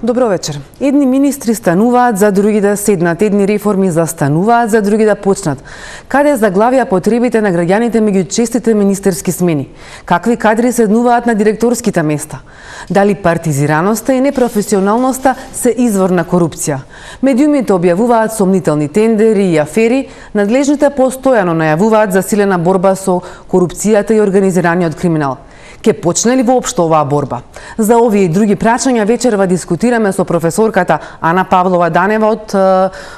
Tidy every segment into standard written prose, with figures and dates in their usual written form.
Добро вечер. Едни министри стануваат, за други да седнат, едни реформи застануваат, за други да почнат. Каде заглавија потребите на граѓаните меѓу честите министерски смени? Какви кадри седнуваат на директорските места? Дали партизираноста и непрофесионалноста се извор на корупција? Медиумите објавуваат сомнителни тендери и афери, надлежните постојано најавуваат засилена борба со корупцијата и организираниот криминал. Ке почне ли воопшто оваа борба? За овие и други прашања вечерва дискутираме со професорката Ана Павлова Данева од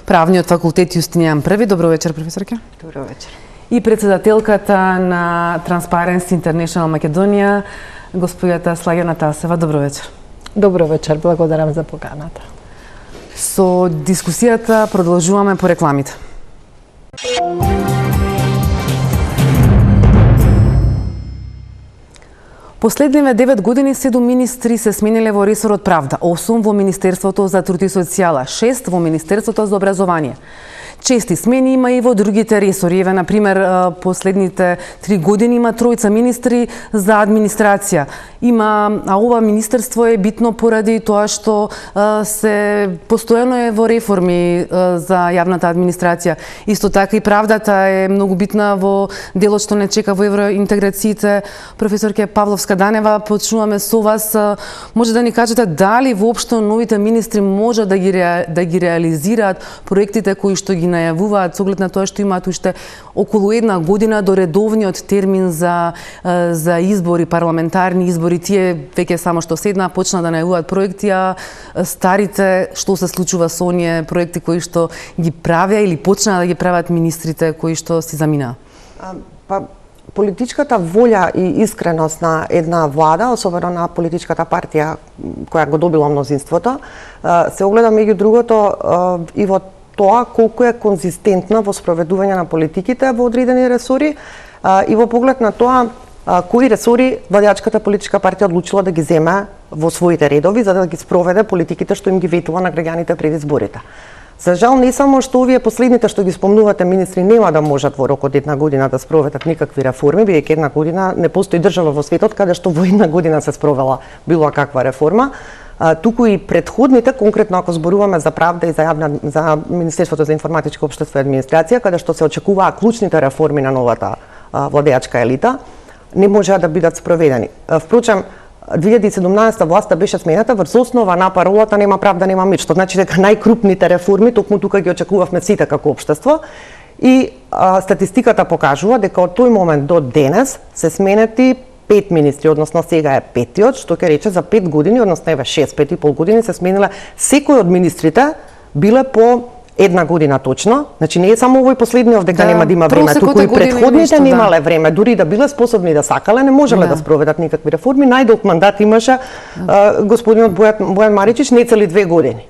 Правниот факултет Јустинијан I. Добро вечер, професорке. Добро вечер. И председателката на Transparency International Македонија, господјата Слагена Тасева. Добро вечер. Добро вечер, благодарам за поканата. Со дискусијата продолжуваме по рекламите. Последниве 9 години 7 министри се смениле во ресорот правда, 8 во Министерството за труд и социјала, 6 во Министерството за образование. Чести смени има и во другите ресори. Еве, например, последните 3 години има тројца министри за администрација. А ова министерство е битно поради тоа што се постојано е во реформи за јавната администрација. Исто така и правдата е многу битна во делот што не чека во евроинтеграциите. Професорке Павловска Данева, почнуваме со вас. Може да ни кажете дали воопшто новите министри може да ги реализираат проектите кои што ги најавуваат со оглед на тоа што имаат уште околу една година до редовниот термин за избори, парламентарни избори. Тие веќе само што седна почна да најавуваат проекти, а старите што се случува со оние проекти кои што ги правеа или почнаа да ги прават министрите кои што си заминаа? Политичката волја и искреност на една влада, особено на политичката партија која го добила мнозинството, се огледа меѓу другото и во тоа колку е конзистентна во спроведување на политиките во одредени ресори и во поглед на тоа кои ресори владеачката политичка партија одлучила да ги земе во своите редови за да ги спроведе политиките што им ги ветува на граѓаните пред изборите. За жал, не само што овие последните што ги спомнувате министри нема да можат во рок од една година да спроведат никакви реформи, бидејќи една година не постои држава во светот каде што во една година се спровела било каква реформа. Туку и предходните, конкретно ако зборуваме за правда и за Министерството за информатичко општество и администрација, каде што се очекуваа клучните реформи на новата владеачка елита, не можеа да бидат спроведени. Впрочем, 2017 власта беше смената врз основа на паролата нема правда, нема мир, што значи дека најкрупните реформи токму тука ги очекувавме сите како општество. И статистиката покажува дека од тој момент до денес се сменети 5 министри, односно сега е петиот, што ќе рече за 5 години, односно еве 5,5 години се смениле секој од министрите биле по една година точно. Значи не е само овој последниот дека нема да има време, туку и претходните немале време, дури да биле способни да сакале, не можеле да спроведат никакви реформи. Најдолг мандат имаше господинот Бојан Маричич, не цели 2 години.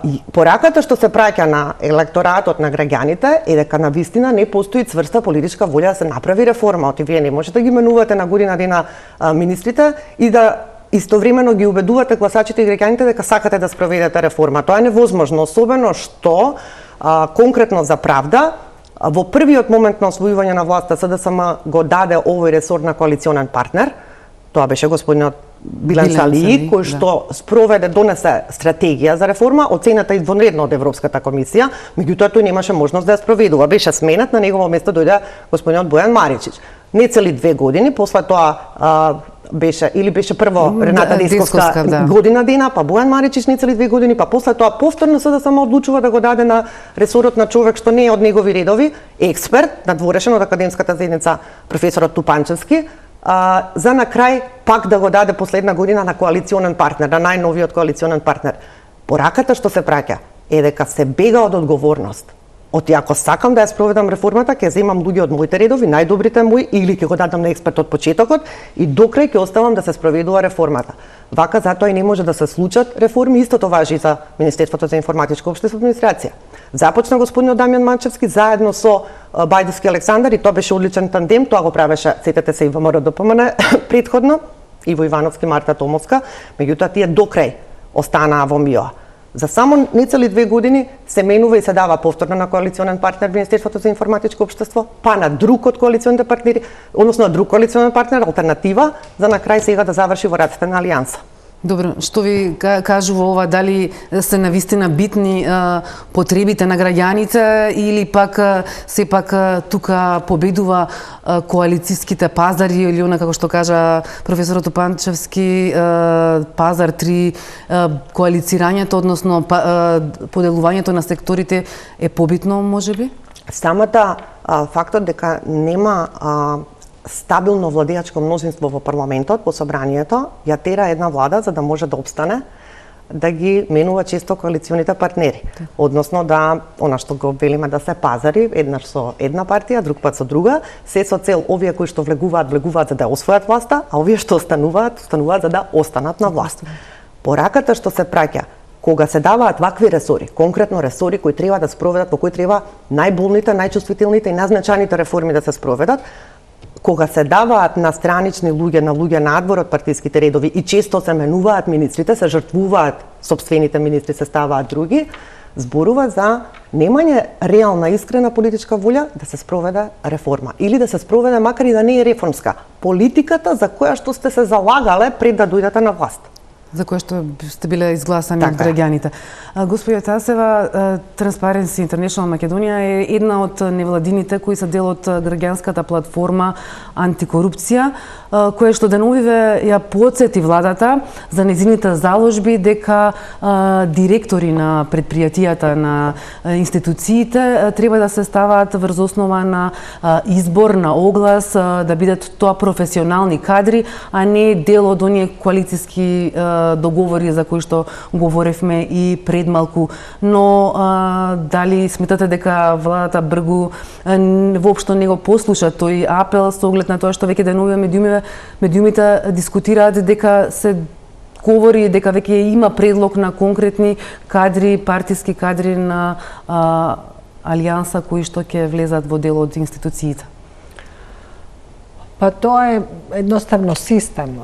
И пораката што се праќа на електоратот на граѓаните е дека на вистина не постои цврста политичка волја да се направи реформа. Оти вие не можете да ги менувате на година дена министрите и да истовремено ги убедувате гласачите и граѓаните дека сакате да спроведете реформа. Тоа е невозможно, особено што конкретно за правда во првиот момент на освојување на власта СДСМ го даде овој ресор на коалиционен партнер. Тоа беше господинот Билан Сали, кој што спроведе, донесе стратегија за реформа, оценета извонредно од Европската комисија, меѓутоа тој немаше можност да ја спроведува. Беше сменет, на негово место дојде господинот Бојан Маричич. Не цели 2 години, после тоа беше прво Рената Десковска година дена, па Бојан Маричич не цели 2 години, па после тоа повторно се да само одлучува да го даде на ресорот на човек што не е од негови редови, експерт, надворешен од академската заедница професорот Тупанчевски, за на крај пак да го даде последна година на коалиционен партнер, на најновиот коалиционен партнер. Пораката што се праќа е дека се бега од одговорност. Оти ако сакам да ја спроведам реформата, ќе земам луѓе од моите редови, најдобрите мои, или ќе го дадам на експерт од почетокот и до крај ќе оставам да се спроведува реформата. Вака затоа и не може да се случат реформи, истото важи и за Министерството за информатичко општество и администрација. Започна господинот Дамјан Манчевски заедно со Бајдовски Александар и тоа беше одличен тандем, тоа го правеше, сетете се и ВМРО ДПМН предходно, Иво Ивановски, Марта Томовска, меѓутоа тие до крај останаа во МИО. За само нецели 2 години се менува и се дава повторно на коалиционен партнер Министерството за информатичко општество, па на друг од коалиционите партнери, односно на друг коалиционен партнер, алтернатива, за на крај сега да заврши во рацете на Алијанса. Добро, што ви кажува ова, дали се навистина битни потребите на граѓаните или пак сепак тука победува коалицијските пазари или она како што кажа професорот Топанчевски, пазар 3, коалицирањето, односно поделувањето на секторите е побитно, можеби? Самата фактот дека нема стабилно владеачко мнозинство во парламентот, по собранието, ја тера една влада за да може да опстане, да ги менува често коалиционите партнери. Односно да, она што го велиме да се пазари, еднаш со една партија, друг пат со друга, се со цел овие кои што влегуваат за да освојат власта, а овие што остануваат за да останат на власт. Пораката што се праќа кога се даваат вакви ресори, конкретно ресори кои треба да спроведат, во кои треба најболните, најчувствителните и најзначајните реформи да се спроведат, кога се даваат на странични луѓе, на луѓе надвор од партиските редови и често се менуваат министрите, се жртвуваат сопствените министри, се ставаат други, зборува за немање реална, искрена политичка волја да се спроведе реформа или да се спроведе макар и да не е реформска политиката за која што сте се залагале пред да дојдете на власт. За која што сте биле изгласани од граѓаните. Господја Тасева, Transparency International Македонија е една од невладините кои се дел од граѓанската платформа антикорупција, која што деновиве ја потсети владата за незините заложби дека директори на предпријатијата, на институциите треба да се ставаат врз основа на избор, на оглас, да бидат тоа професионални кадри, а не дел од оние коалициски договори за кои што говоревме и пред малку, но дали сметате дека владата Бргу воопшто не го послуша тој апел со оглед на тоа што веќе деновиве медиумите дискутираат дека се говори дека веќе има предлог на конкретни кадри, партиски кадри на алијанса кои што ќе влезат во дел од институциите? Па тоа е едноставно систем.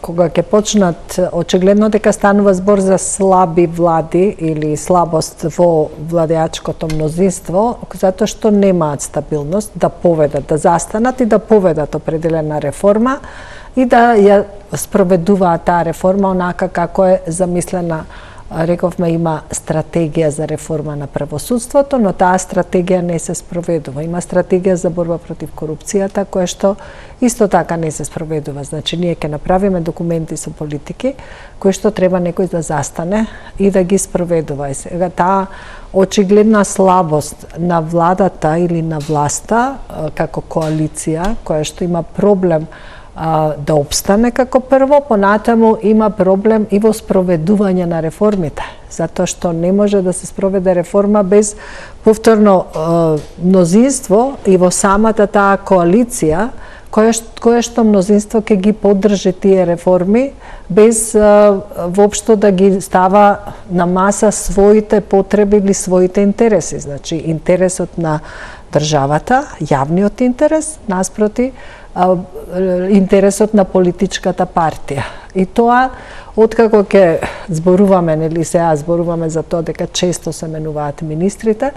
Кога ќе почнат, очигледно дека станува збор за слаби влади или слабост во владеачкото мнозинство, затоа што немаат стабилност да поведат, да застанат и да поведат определена реформа и да ја спроведуваат таа реформа онака како е замислена. Рековме, има стратегија за реформа на правосудството, но таа стратегија не се спроведува. Има стратегија за борба против корупцијата, која што исто така не се спроведува. Значи, ние ќе направиме документи со политики, кои што треба некој да застане и да ги спроведува. И сега таа очигледна слабост на владата или на власта, како коалиција, која што има проблем да обстане како прво, понатаму има проблем и во спроведување на реформите, затоа што не може да се спроведе реформа без повторно мнозинство и во самата таа коалиција, кое што мнозинство ќе ги поддржи тие реформи без воопшто да ги става на маса своите потреби или своите интереси. Значи, интересот на државата, јавниот интерес, наспроти интересот на политичката партија. И тоа, откако ќе зборуваме, нели сега зборуваме за тоа дека често се менуваат министрите,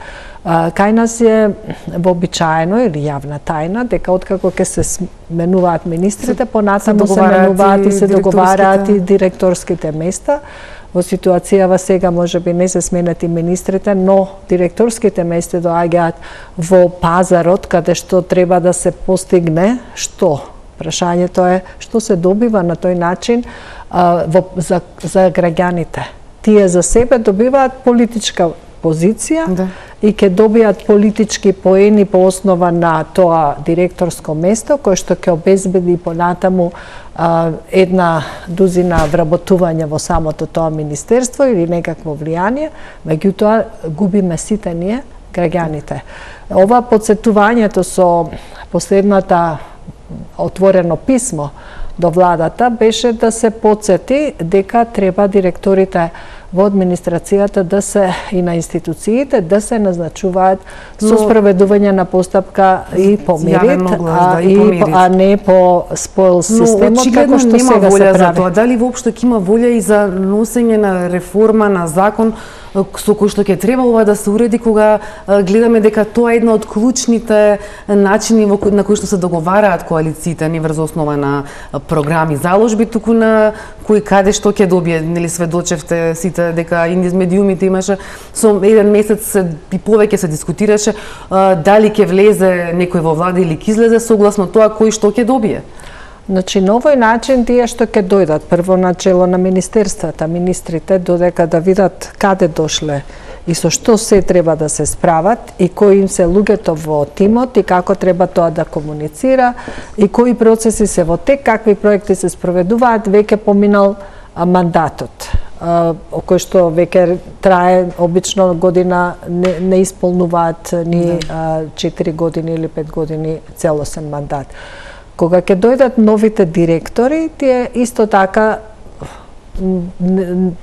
кај нас е вообичаено или јавна тајна дека откако ќе се менуваат министрите, понатаму се менуваат и се договараат и директорските места. Во ситуацијава сега можеби не се сменати министрите, но директорските места доаѓаат во пазарот каде што треба да се постигне што? Прашањето е што се добива на тој начин за граѓаните. Тие за себе добиваат политичка позиција и ќе добијат политички поени по основа на тоа директорско место, кое што ќе обезбеди понатаму една дузина вработување во самото тоа министерство или некакво влијание, меѓутоа губиме сите ние граѓаните. Ова подсетувањето со последната отворено писмо до владата беше да се подсети дека треба директорите во администрацијата да се и на институциите да се назначуваат со спроведување на постапка и по мерит, а не по споил системот како што сега се прави. За тоа. Дали воопшто ќе има волја и за носење на реформа на закон со кој што ќе треба ова да се уреди, кога гледаме дека тоа е една од клучните начини на кои што се договараат коалициите, не врз основа на програми, заложби, туку на кој каде што ќе добие. Нели сведочевте сите дека и низ медиумите имаше со еден месец и повеќе се дискутираше дали ќе влезе некој во влада или ќе излезе согласно тоа кој што ќе добие. Значи, на овој начин тие што ќе дојдат прво на чело на министерствата, министрите додека да видат каде дошле и со што се треба да се справат и кои им се луѓето во тимот и како треба тоа да комуницира и кои процеси се во тек, какви проекти се спроведуваат, веќе поминал мандатот, кој што веќе трае обично година, не исполнуваат ни 4 години или 5 години целосен мандат. Кога ќе дојдат новите директори, тие исто така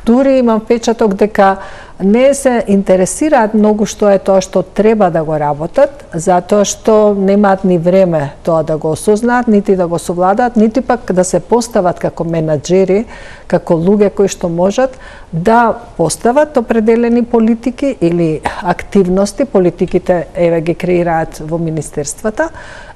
дури имам впечаток дека не се интересираат многу што е тоа што треба да го работат, затоа што немаат ни време тоа да го осознаат, нити да го совладаат, нити пак да се постават како менаџери, како луѓе кои што можат да постават определени политики или активности, политиките еве ги креираат во министерствата,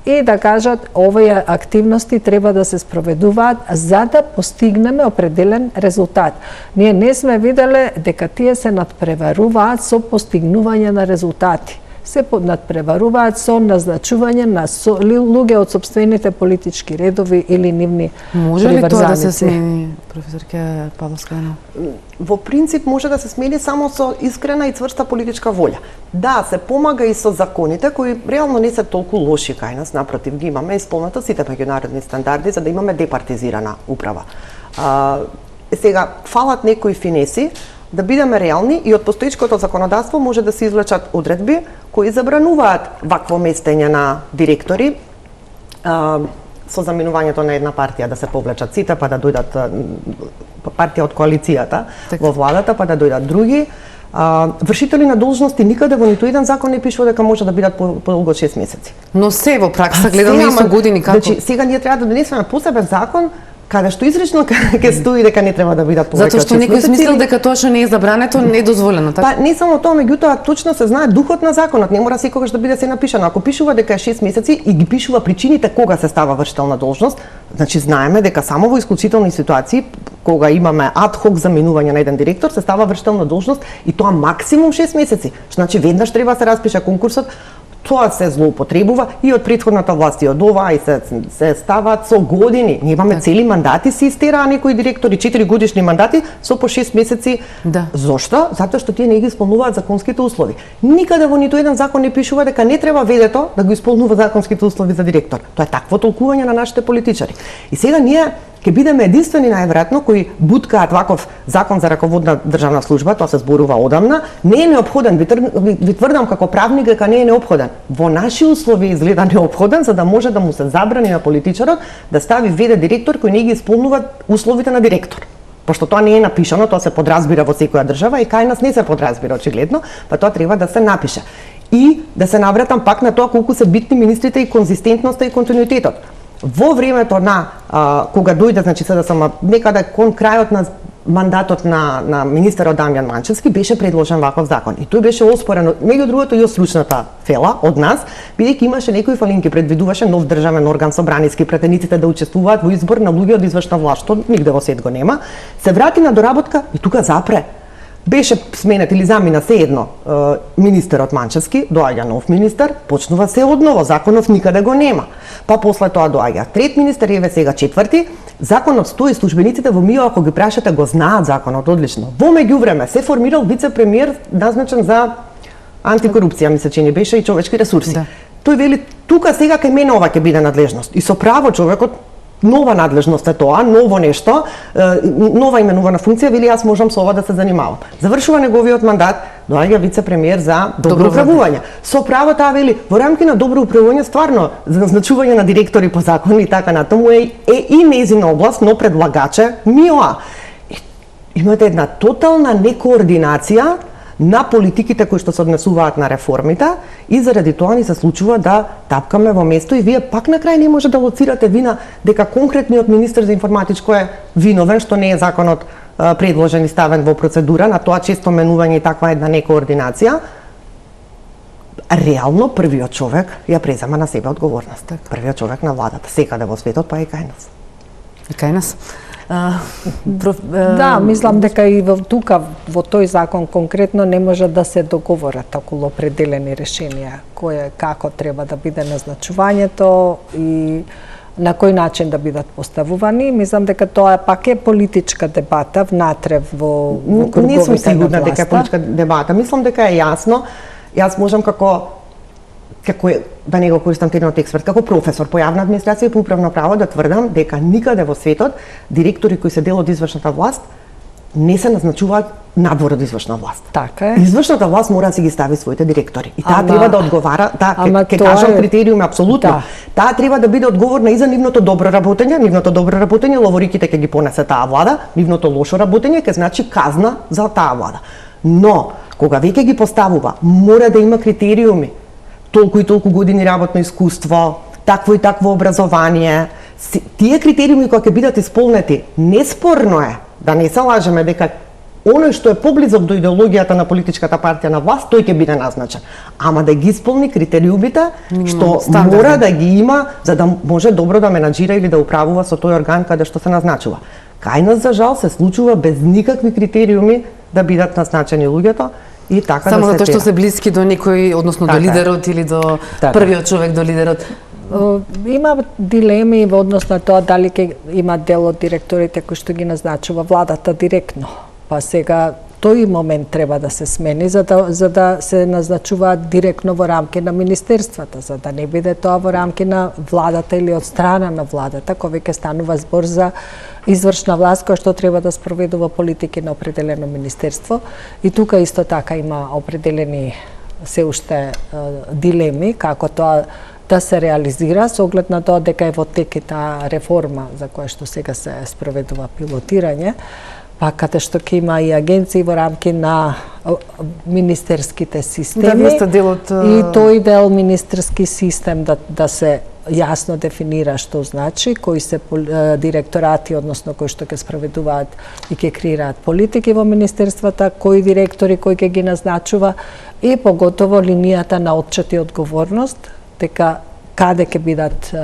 и да кажат овие активности треба да се спроведуваат за да постигнеме определен резултат. Ние не сме виделе дека тие се надпреваруваат со постигнување на резултати. Се надпреваруваат со назначување на луѓе од сопствените политички редови или нивни приврзаници. Може ли тоа да се смени, професорке Павловска? Во принцип може да се смени само со искрена и цврста политичка волја. Да, се помага и со законите кои реално не се толку лоши кај нас, напротив ги имаме исполнато сите меѓународни стандарди за да имаме департизирана управа. Сега фалат некои финеси, да бидеме реални и од постоечкото законодавство може да се извлечат одредби кои забрануваат вакво местење на директори со заменувањето на една партија да се повлечат сите па да дојдат партија од коалицијата во владата па да дојдат други. Вршители на должности никаде во ниту еден закон не пишува дека може да бидат подолго од 6 месеци. Но се во пракса гледаме и со години како. Значи сега ние треба да донесеме посебен закон каде што изрично ќе стои дека не треба да бидат повеќе од 6 месеци. Затоа што некој смислил дека тоа што не е забрането не е дозволено, така? Па не само тоа, меѓутоа точно се знае духот на законот, не мора секогаш да биде се напишано. Ако пишува дека е 6 месеци и ги пишува причините кога се става вршител на должност, значи знаеме дека само во исклучителни ситуации кога имаме ад хок заменување на еден директор се става вршител на должност и тоа максимум 6 месеци. Значи веднаш треба да се распише конкурсот. Тоа се злоупотребува и од претходната власт и од оваа и се стават со години. Ние имаме цели мандати се истераа некои директори, 4 годишни мандати со по 6 месеци. Да. Зошто? Затоа што тие не ги исполнуваат законските услови. Никаде во ниту еден закон не пишува дека не треба ведето да го исполнува законските услови за директор. Тоа е такво толкување на нашите политичари. И сега ние ќе бидеме единствени најверојатно кои буткаат ваков закон за раководна државна служба, тоа се зборува одамна, не е неопходен, ви тврдам како правник дека не е неопходен. Во наши услови изгледа неопходен за да може да му се забрани на политичарот да стави веде директор кој не ги исполнува условите на директор. Пошто тоа не е напишано, тоа се подразбира во секоја држава и кај нас не се подразбира очигледно, па тоа треба да се напише. И да се навратам пак на тоа колку се битни министрите и конзистентноста и континуитетот. Во времето на кога дојде, значи се да сам некаде кон крајот на мандатот на министерот Дамјан Манчевски беше предложен ваков закон и тој беше оспорен меѓу другото и од стручната фела од нас, бидејќи имаше некои фалинки, предвидуваше нов државен орган собраниски претениците да учествуваат во избор на луѓе од извршна власт, што нигде во свет го нема. Се врати на доработка и тука запре. Беше сменет или замина се едно министерот Манчевски, доаѓа нов министер, почнува се одново, законов никаде го нема. Па после тоа доаѓа трет министер, еве сега четврти, законот стои, службениците во МИО, ако ги прашате, го знаат законот одлично. Во меѓувреме се формирал вице-премиер назначен за антикорупција, ми се чини беше и човечки ресурси. Да. Тој вели, тука сега кај мене ова ќе биде надлежност. И со право човекот нова надлежност е тоа, ново нешто, нова именувана функција, вели јас можам со ова да се занимавам. Завршува неговиот мандат, доаѓа вице-премиер за добро управување. Со право таа вели, во рамки на добро управување стварно за назначување на директори по закон и така натаму е и нејзина област, но предлагаче МИОА. Имате една тотална некоординација на политиките кои што се однесуваат на реформите и заради тоа ни се случува да тапкаме во место и вие пак на крај не може да лоцирате вина дека конкретниот министер за информатичко е виновен што не е законот предложен и ставен во процедура, на тоа често менување и таква една некоординација, реално првиот човек ја презема на себе одговорност. Првиот човек на владата, секаде во светот, па и кај нас. И кај нас. Да, мислам дека и тука во тој закон конкретно не може да се договорат околу определени решенија, кое како треба да биде назначувањето и на кој начин да бидат поставувани. Мислам дека тоа пак е политичка дебата внатре во круговите на власта. Не сум сигурна дека е политичка дебата. Мислам дека е јасно. Јас можам како да не го користам терминот експерт, како професор по јавна администрација и по управно право да тврдам дека никаде во светот директори кои се дел од извршната власт не се назначуваат надвор од извршна власт. Така е. Извршната власт мора да си ги стави своите директори. И таа треба да одговара, ќе тоа кажам критериуми апсолутно. Да. Таа треба да биде одговорна и за нивното добро работење, ловориките ќе ги понесе таа влада, нивното лошо работење ќе значи казна за таа влада. Но кога веќе ги поставува, мора да има критериуми. Толку и толку години работно искуство, такво и такво образование. Тие критериуми кои ќе бидат исполнети, неспорно е, да не се лажеме дека оној што е поблизок до идеологијата на политичката партија на власт, тој ќе биде назначен. Ама да ги исполни критериумите што мора да ги има за да може добро да менаџира или да управува со тој орган каде што се назначува. Кај нас за жал се случува без никакви критериуми да бидат назначени луѓето. И така само да затоа што се блиски до некој, односно до лидерот или до првиот човек до лидерот. Има дилеми во однос на тоа дали ќе има дел од директорите кои што ги назначува владата директно. Па сега тој момент треба да се смени за да се назначуваат директно во рамки на министерствата, за да не биде тоа во рамки на владата или од страна на владата, кога ќе станува збор за извршна власт која што треба да спроведува политики на определено министерство. И тука исто така има определени се уште дилеми како тоа да се реализира со оглед на тоа дека е во тек таа реформа за која што сега се спроведува пилотирање, па каде што ќе има и агенции во рамки на министерските системи. Да, дел од... И тој дел министерски систем да се јасно дефинира што значи, кои се директорати, односно кои што ќе спроведуваат и ќе креираат политики во министерствата, кои директори кои ќе ги назначува и поготово линијата на отчет и одговорност, дека каде ќе бидат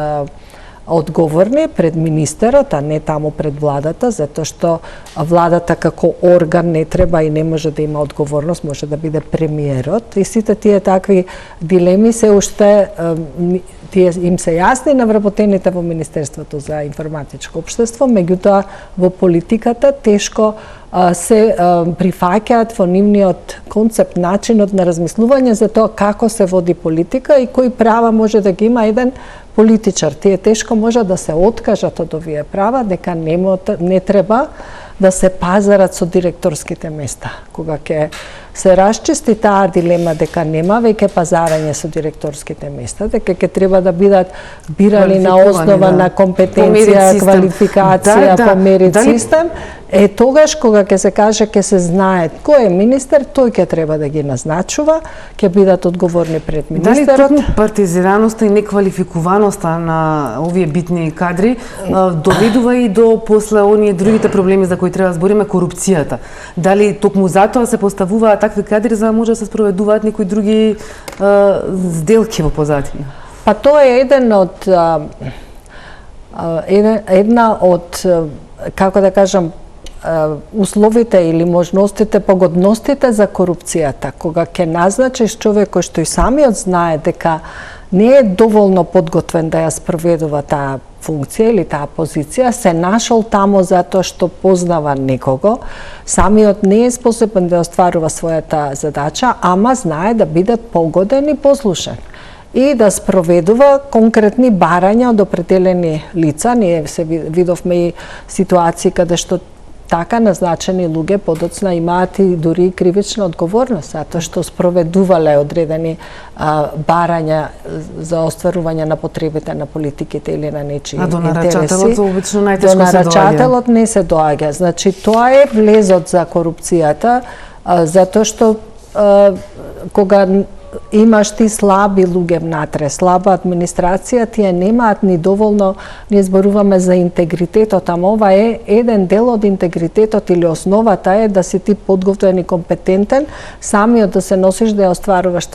одговорни пред министерот, а не таму пред владата, затоа што владата како орган не треба и не може да има одговорност, може да биде премиерот. И сите тие такви дилеми се уште тие им се јасни на вработените во Министерството за информатичко општество, меѓутоа во политиката тешко се прифаќаат во нивниот концепт, начинот на размислување за тоа како се води политика и кои права може да ги има еден политичар. Тие тешко може да се откажат од овие права, дека не треба да се пазарат со директорските места. Кога ќе се расчисти таа дилема дека нема веќе пазарање со директорските места, дека ќе треба да бидат бирани на основа на компетенција, квалификација, по мерит систем, тогаш кога ќе се каже, ќе се знае кој е министер, тој ќе треба да ги назначува, ќе бидат одговорни пред министерот. Дали токму партизираноста и неквалификуваноста на овие битни кадри доведува и до после оние другите проблеми за кои треба да збориме, корупцијата? Дали токму затоа се поставуваат такви кадри за да може да се спроведуваат некои други сделки во позадина? Па тоа е една од како да кажам, условите или можностите, погодностите за корупцијата, кога ќе назначиш човек кој што и самиот знае дека не е доволно подготвен да ја спроведува таа функција или таа позиција, се нашол тамо затоа што познава некого, самиот не е способен да остварува својата задача, ама знае да биде погоден и послушен и да спроведува конкретни барања од определени лица. Ние се видовме и ситуации каде што така назначени луѓе подоцна имаат и дури и кривична одговорност, затоа што спроведувале одредени барања за остварување на потребите на политиките или на нечии интереси. А до нарачателот обично најтешко се доаѓа. До нарачателот не се доаѓа. Значи, тоа е влезот за корупцијата, затоа што кога имаш ти слаби луѓе внатре, слаба администрација, тие немаат ни доволно, ние зборуваме за интегритетот, ама ова е еден дел од интегритетот или основата е да си ти подготвен и компетентен, самиот да се носиш да ја остваруваш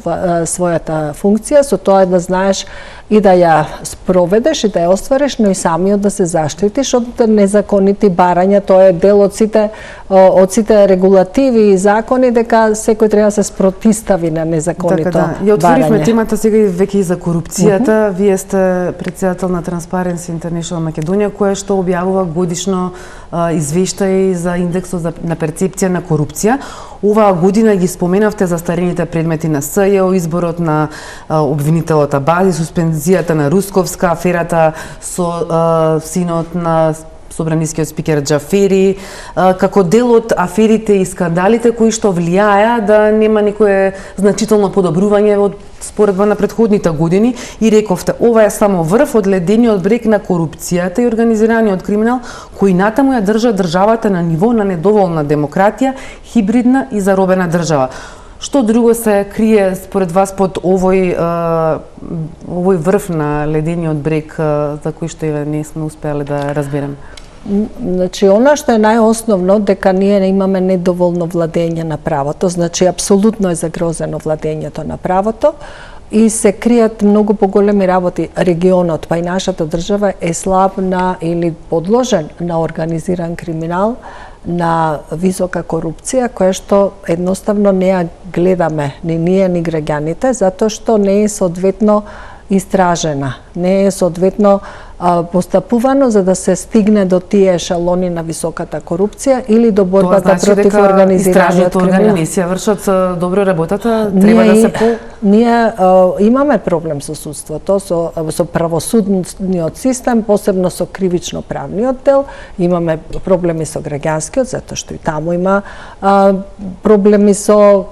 својата функција, со тоа да знаеш и да ја спроведеш и да ја оствариш, но и самиот да се заштитиш од незаконити барања. Тоа е дел од сите регулативи и закони, дека секој треба да се спротистави на незаконито Ја отворивме барање. темата сега и веќе и за корупцијата. Вие сте председател на Transparency International Македонија, која што објавува годишно извештаи за индексот на перцепција на корупција. Оваа година ги споменавте застарените предмети на СЈО, изборот на обвинителот Абади, суспензијата на Русковска, аферата со синот на собранискиот спикер Џафери, како дел од аферите и скандалите кои што влијаја да нема никое значително подобрување од споредба на претходните години, и рековте, ова е само врв од ледениот брег на корупцијата и организираниот криминал кои натаму ја држа државата на ниво на недоволна демократија, хибридна и заробена држава. Што друго се крие според вас под овој врв на ледениот брег за кој што не сме успеале да разберем? Значи, она што е најосновно, дека ние имаме недоволно владење на правото, значи, апсолутно е загрозено владењето на правото и се кријат многу поголеми работи. Регионот, па и нашата држава е слаб на или подложен на организиран криминал, на висока корупција, која што едноставно не ја гледаме ни ние, ни граѓаните, затоа што не е соодветно истражена, не е соодветно постапувано за да се стигне до тие ешалони на високата корупција или до борбата против организираниот криминал. Не си ја вршат добро работата, треба да се Ние имаме проблем со судството, со правосудниот систем, посебно со кривично-правниот дел, имаме проблеми со граѓанскиот, затоа што и таму има проблеми со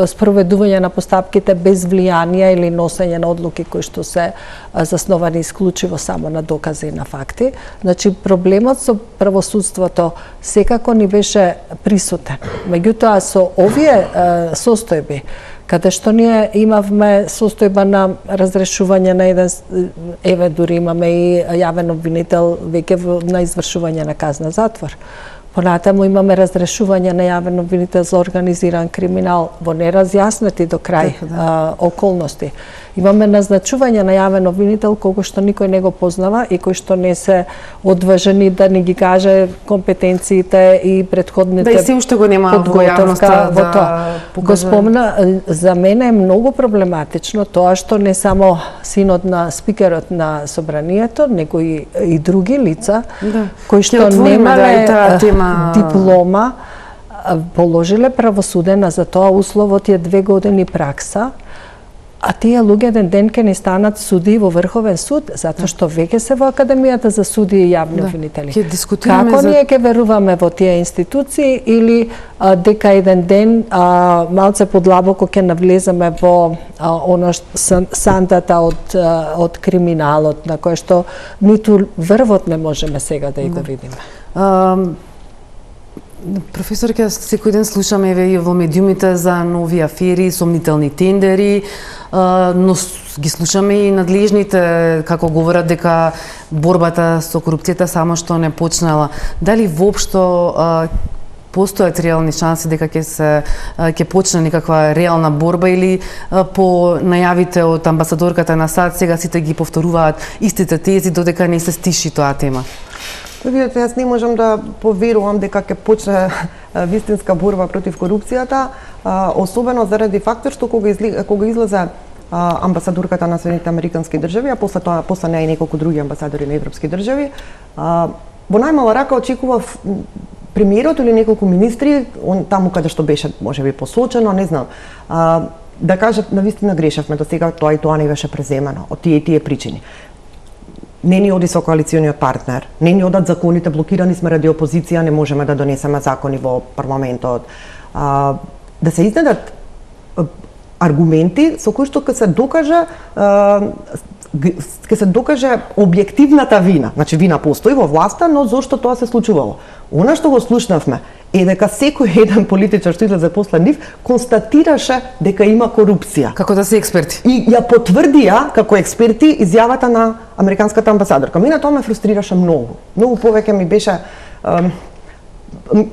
спроведување на постапките без влијание или носење на одлуки кои што се засновани исклучиво само на докази и на факти. Значи, проблемот со правосудството секако ни беше присутен. Меѓутоа, со овие состојби, каде што ние имавме состојба на разрешување на еден, еве дури имаме и јавен обвинител веќе на извршување на казна затвор. Понатаму имаме разрешување на јавен обвинител за организиран криминал во неразјаснети до крај околности. Имаме назначување на јавен обвинител кога што никој не го познава и кој што не се одважени да ни ги каже компетенциите и претходните. Да, и се уште го нема во јавноста да го спомна. За мене е многу проблематично тоа што не само синот на спикерот на собранието, него и други лица кои што немале диплома, положиле правосудена, за тоа условот е 2 години пракса, а тие луѓе ден ке не станат суди во Врховен суд, затоа што веќе се во Академијата за суди и јавни обвинители. Како ние ќе веруваме во тие институции или дека еден ден малце подлабоко ќе навлеземе во сандата од криминалот, на кој што ниту врвот не можеме сега да го видиме. Професорке, секој ден слушаме и во медиумите за нови афери, сомнителни тендери, но ги слушаме и надлежните како говорат дека борбата со корупцијата само што не почнала. Дали воопшто постојат реални шанси дека ќе почне некаква реална борба или по најавите од амбасадорката на САД сега сите ги повторуваат истите тези додека не се стиши тоа тема? Видите, јас не можам да поверувам дека ќе почне вистинска борба против корупцијата, особено заради фактор што кога излезе амбасадорката на Соединетите Американски држави, а после неа и неколку други амбасадори на европски држави, во најмала рака очекував премиерот или неколку министри, таму каде што беше можеби посочено, не знам, да кажат навистина грешевме до сега, тоа и тоа не беше преземено од тие причини. Не ни оди со коалициониот партнер, не ни одат законите, блокирани сме ради опозиција, не можеме да донесеме закони во парламентот. Да се изнедат аргументи со кои што ќе се докаже ќе се докаже објективната вина. Значи вина постои во власта, но зошто тоа се случувало? Она што го слушнавме е дека секој еден политичар што излезе после нив констатираше дека има корупција. Како да се експерти. И ја потврдија како експерти изјавата на американската амбасадорка. Мене тоа ме фрустрираше многу. Многу повеќе ми беше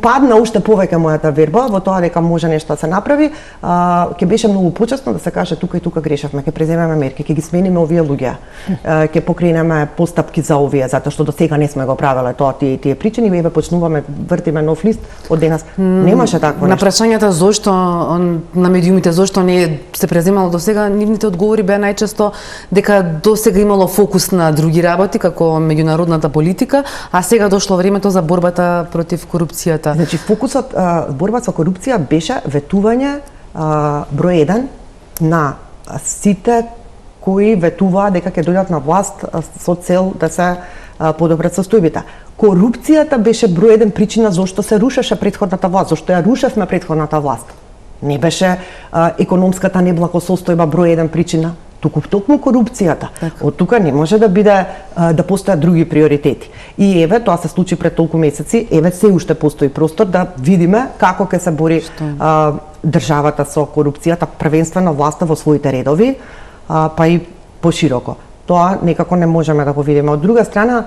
падна уште повеќе мојата верба во тоа дека може нешто да се направи, ќе беше многу почесно да се каже тука и тука грешевме, ќе преземеме мерки, ќе ги смениме овие луѓе, ќе покренеме постапки за овие, затоа што до сега не сме го правеле тоа тие причини, еве почнуваме вртиме нов лист од денес. Немаше такво На нешто. прашањата зошто на медиумите зошто не се преземало до сега, нивните одговори беа најчесто дека до сега имало фокус на други работи како меѓународната политика, а сега дошло времето за борбата против корупцијата. Значи фокусот борба со корупција беше ветување број 1 на сите кои ветуваа дека ќе дојдат на власт со цел да се подобрат состојбите. Корупцијата беше број 1 причина зошто се рушеше претходната власт, зошто ја рушевме претходната власт. Не беше економската неблагосостојба број 1 причина, туку токму корупцијата. Од тука не може да биде да постојат други приоритети. И еве тоа се случи пред толку месеци, еве се уште постои простор да видиме како ќе се бори државата со корупцијата, првенствено власта во своите редови, па и пошироко. Тоа некако не можеме да го видиме. Од друга страна,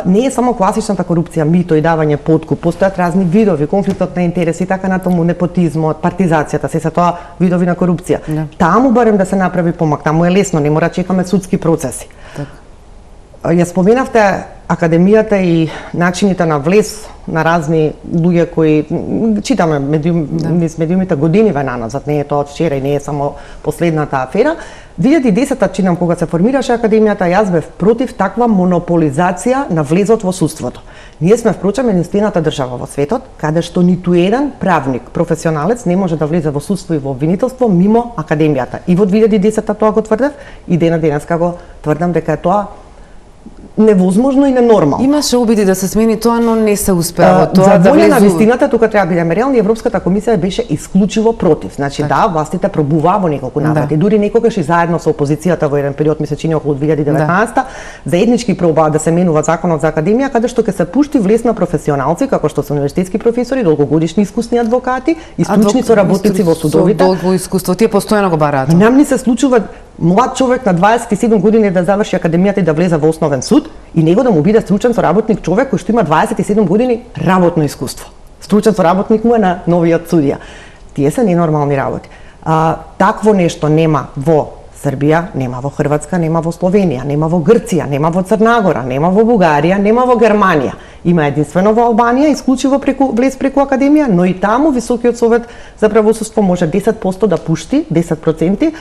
не е само класичната корупција, мито и давање подкуп, постојат разни видови, конфликтот на интереси, така натаму непотизмот, партизацијата, се тоа видови на корупција. Таму барем да се направи помак, таму е лесно, не мора чекаме судски процеси. Ја споменавте академијата и начините на влез на разни луѓе кои читаме медиумите години назад, не е тоа од вчера и не е само последната афера. 2010 чинам кога се формираше академијата, јас бев против таква монополизација на влезот во судството. Ние сме впрочем единствената држава во светот каде што ниту еден правник, професионалец не може да влезе во судство и во обвинителство мимо академијата. И во 2010 тоа го тврдев и денеска го тврдам дека е тоа невозможно и ненормално. Имаше обиди да се смени тоа, но не се успеа За тоа да волја на влезу. вистината, тука треба да бидеме реални, Европската комисија беше исклучиво против. Значи да, властите пробуваа во неколку наврати, дури некогаш и заедно со опозицијата во еден период, ми се чини околу 2019, заеднички пробаа да се менува законот за академија, каде што ќе се пушти влез на професионалци како што се универзитетски професори, долгогодишни искусни адвокати и стручни соработници во судовите. Со долго искуство, тие постојано го бараат. И нам ни се случува млад човек на 27 години да заврши академијата и да влезе во основен суд и него да му биде стручен соработник човек кој што има 27 години работно искуство. Стручен соработник му е на новиот судија. Тие се ненормални работи. Такво нешто нема во Србија, нема во Хрватска, нема во Словенија, нема во Грција, нема во Црнагора, нема во Бугарија, нема во Германија. Има единствено во Албанија, исклучиво влез преку академија, но и таму Високиот совет за правосудство може 10% да пушти, 10%.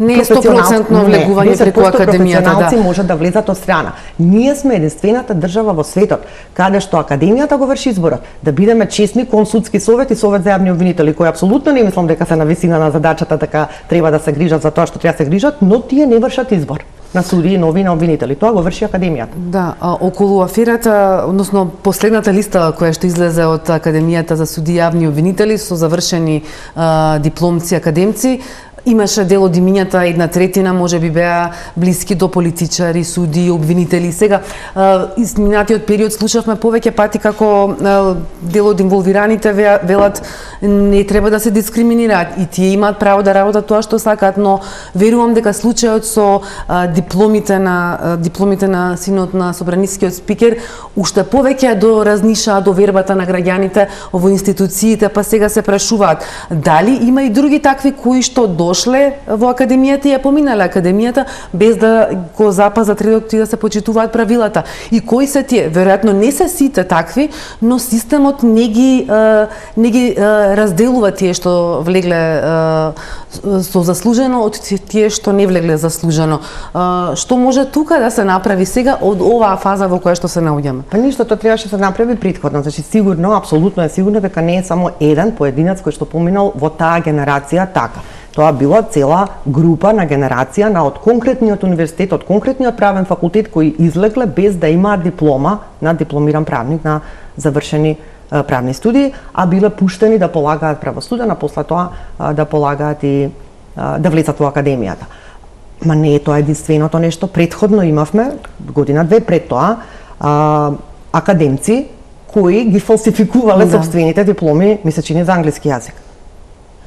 Не е 100% влегување преку академијата, професионалци може да влезат од страна. Ние сме единствената држава во светот каде што академијата го врши изборот, да бидеме честни кон судски совет и совет за јавни обвинители, кои апсолутно не мислам дека се на висина на задачата, така треба да се грижат за тоа што треба да се грижат, но тие не вршат избор на суди и нови на обвинители. Тоа го врши академијата. Да, околу аферата, односно последната листа која што излезе од Академијата за суди и јавни обвинители со завршени дипломци, академци, имаше дел од имињата, 1/3 можеби беа блиски до политичари, суди, обвинители. Сега, изминатиот период слушавме повеќе пати како дел од инволвираните велат не треба да се дискриминираат и тие имаат право да работат тоа што сакаат, но верувам дека случајот со дипломите на синот на собранискиот спикер уште повеќе доразнишаа довербата на граѓаните во институциите, па сега се прашуваат дали има и други такви кои што дошле во академијата и ја поминале академијата без да го запазат редот и да се почитуваат правилата. И кои се тие? Веројатно не се сите такви, но системот не ги разделува тие што влегле со заслужено од тие што не влегле заслужено. Што може тука да се направи сега од оваа фаза во која што се наоѓаме? Па ништо, тоа требаше да се направи претходно. Значи сигурно, апсолутно е сигурно дека не е само еден поединец кој што поминал во таа генерација така. Тоа била цела група на генерација на од конкретниот универзитет, од конкретниот правен факултет кои излегле без да имаат диплома на дипломиран правник, на завршени правни студии, а биле пуштени да полагаат правосуден, а после тоа да полагаат и да влезат во академијата. Ма не е тоа единственото нешто. Предходно имавме, година-две пред тоа, академци кои ги фалсификувале сопствените дипломи, ми се чини, за англиски јазик.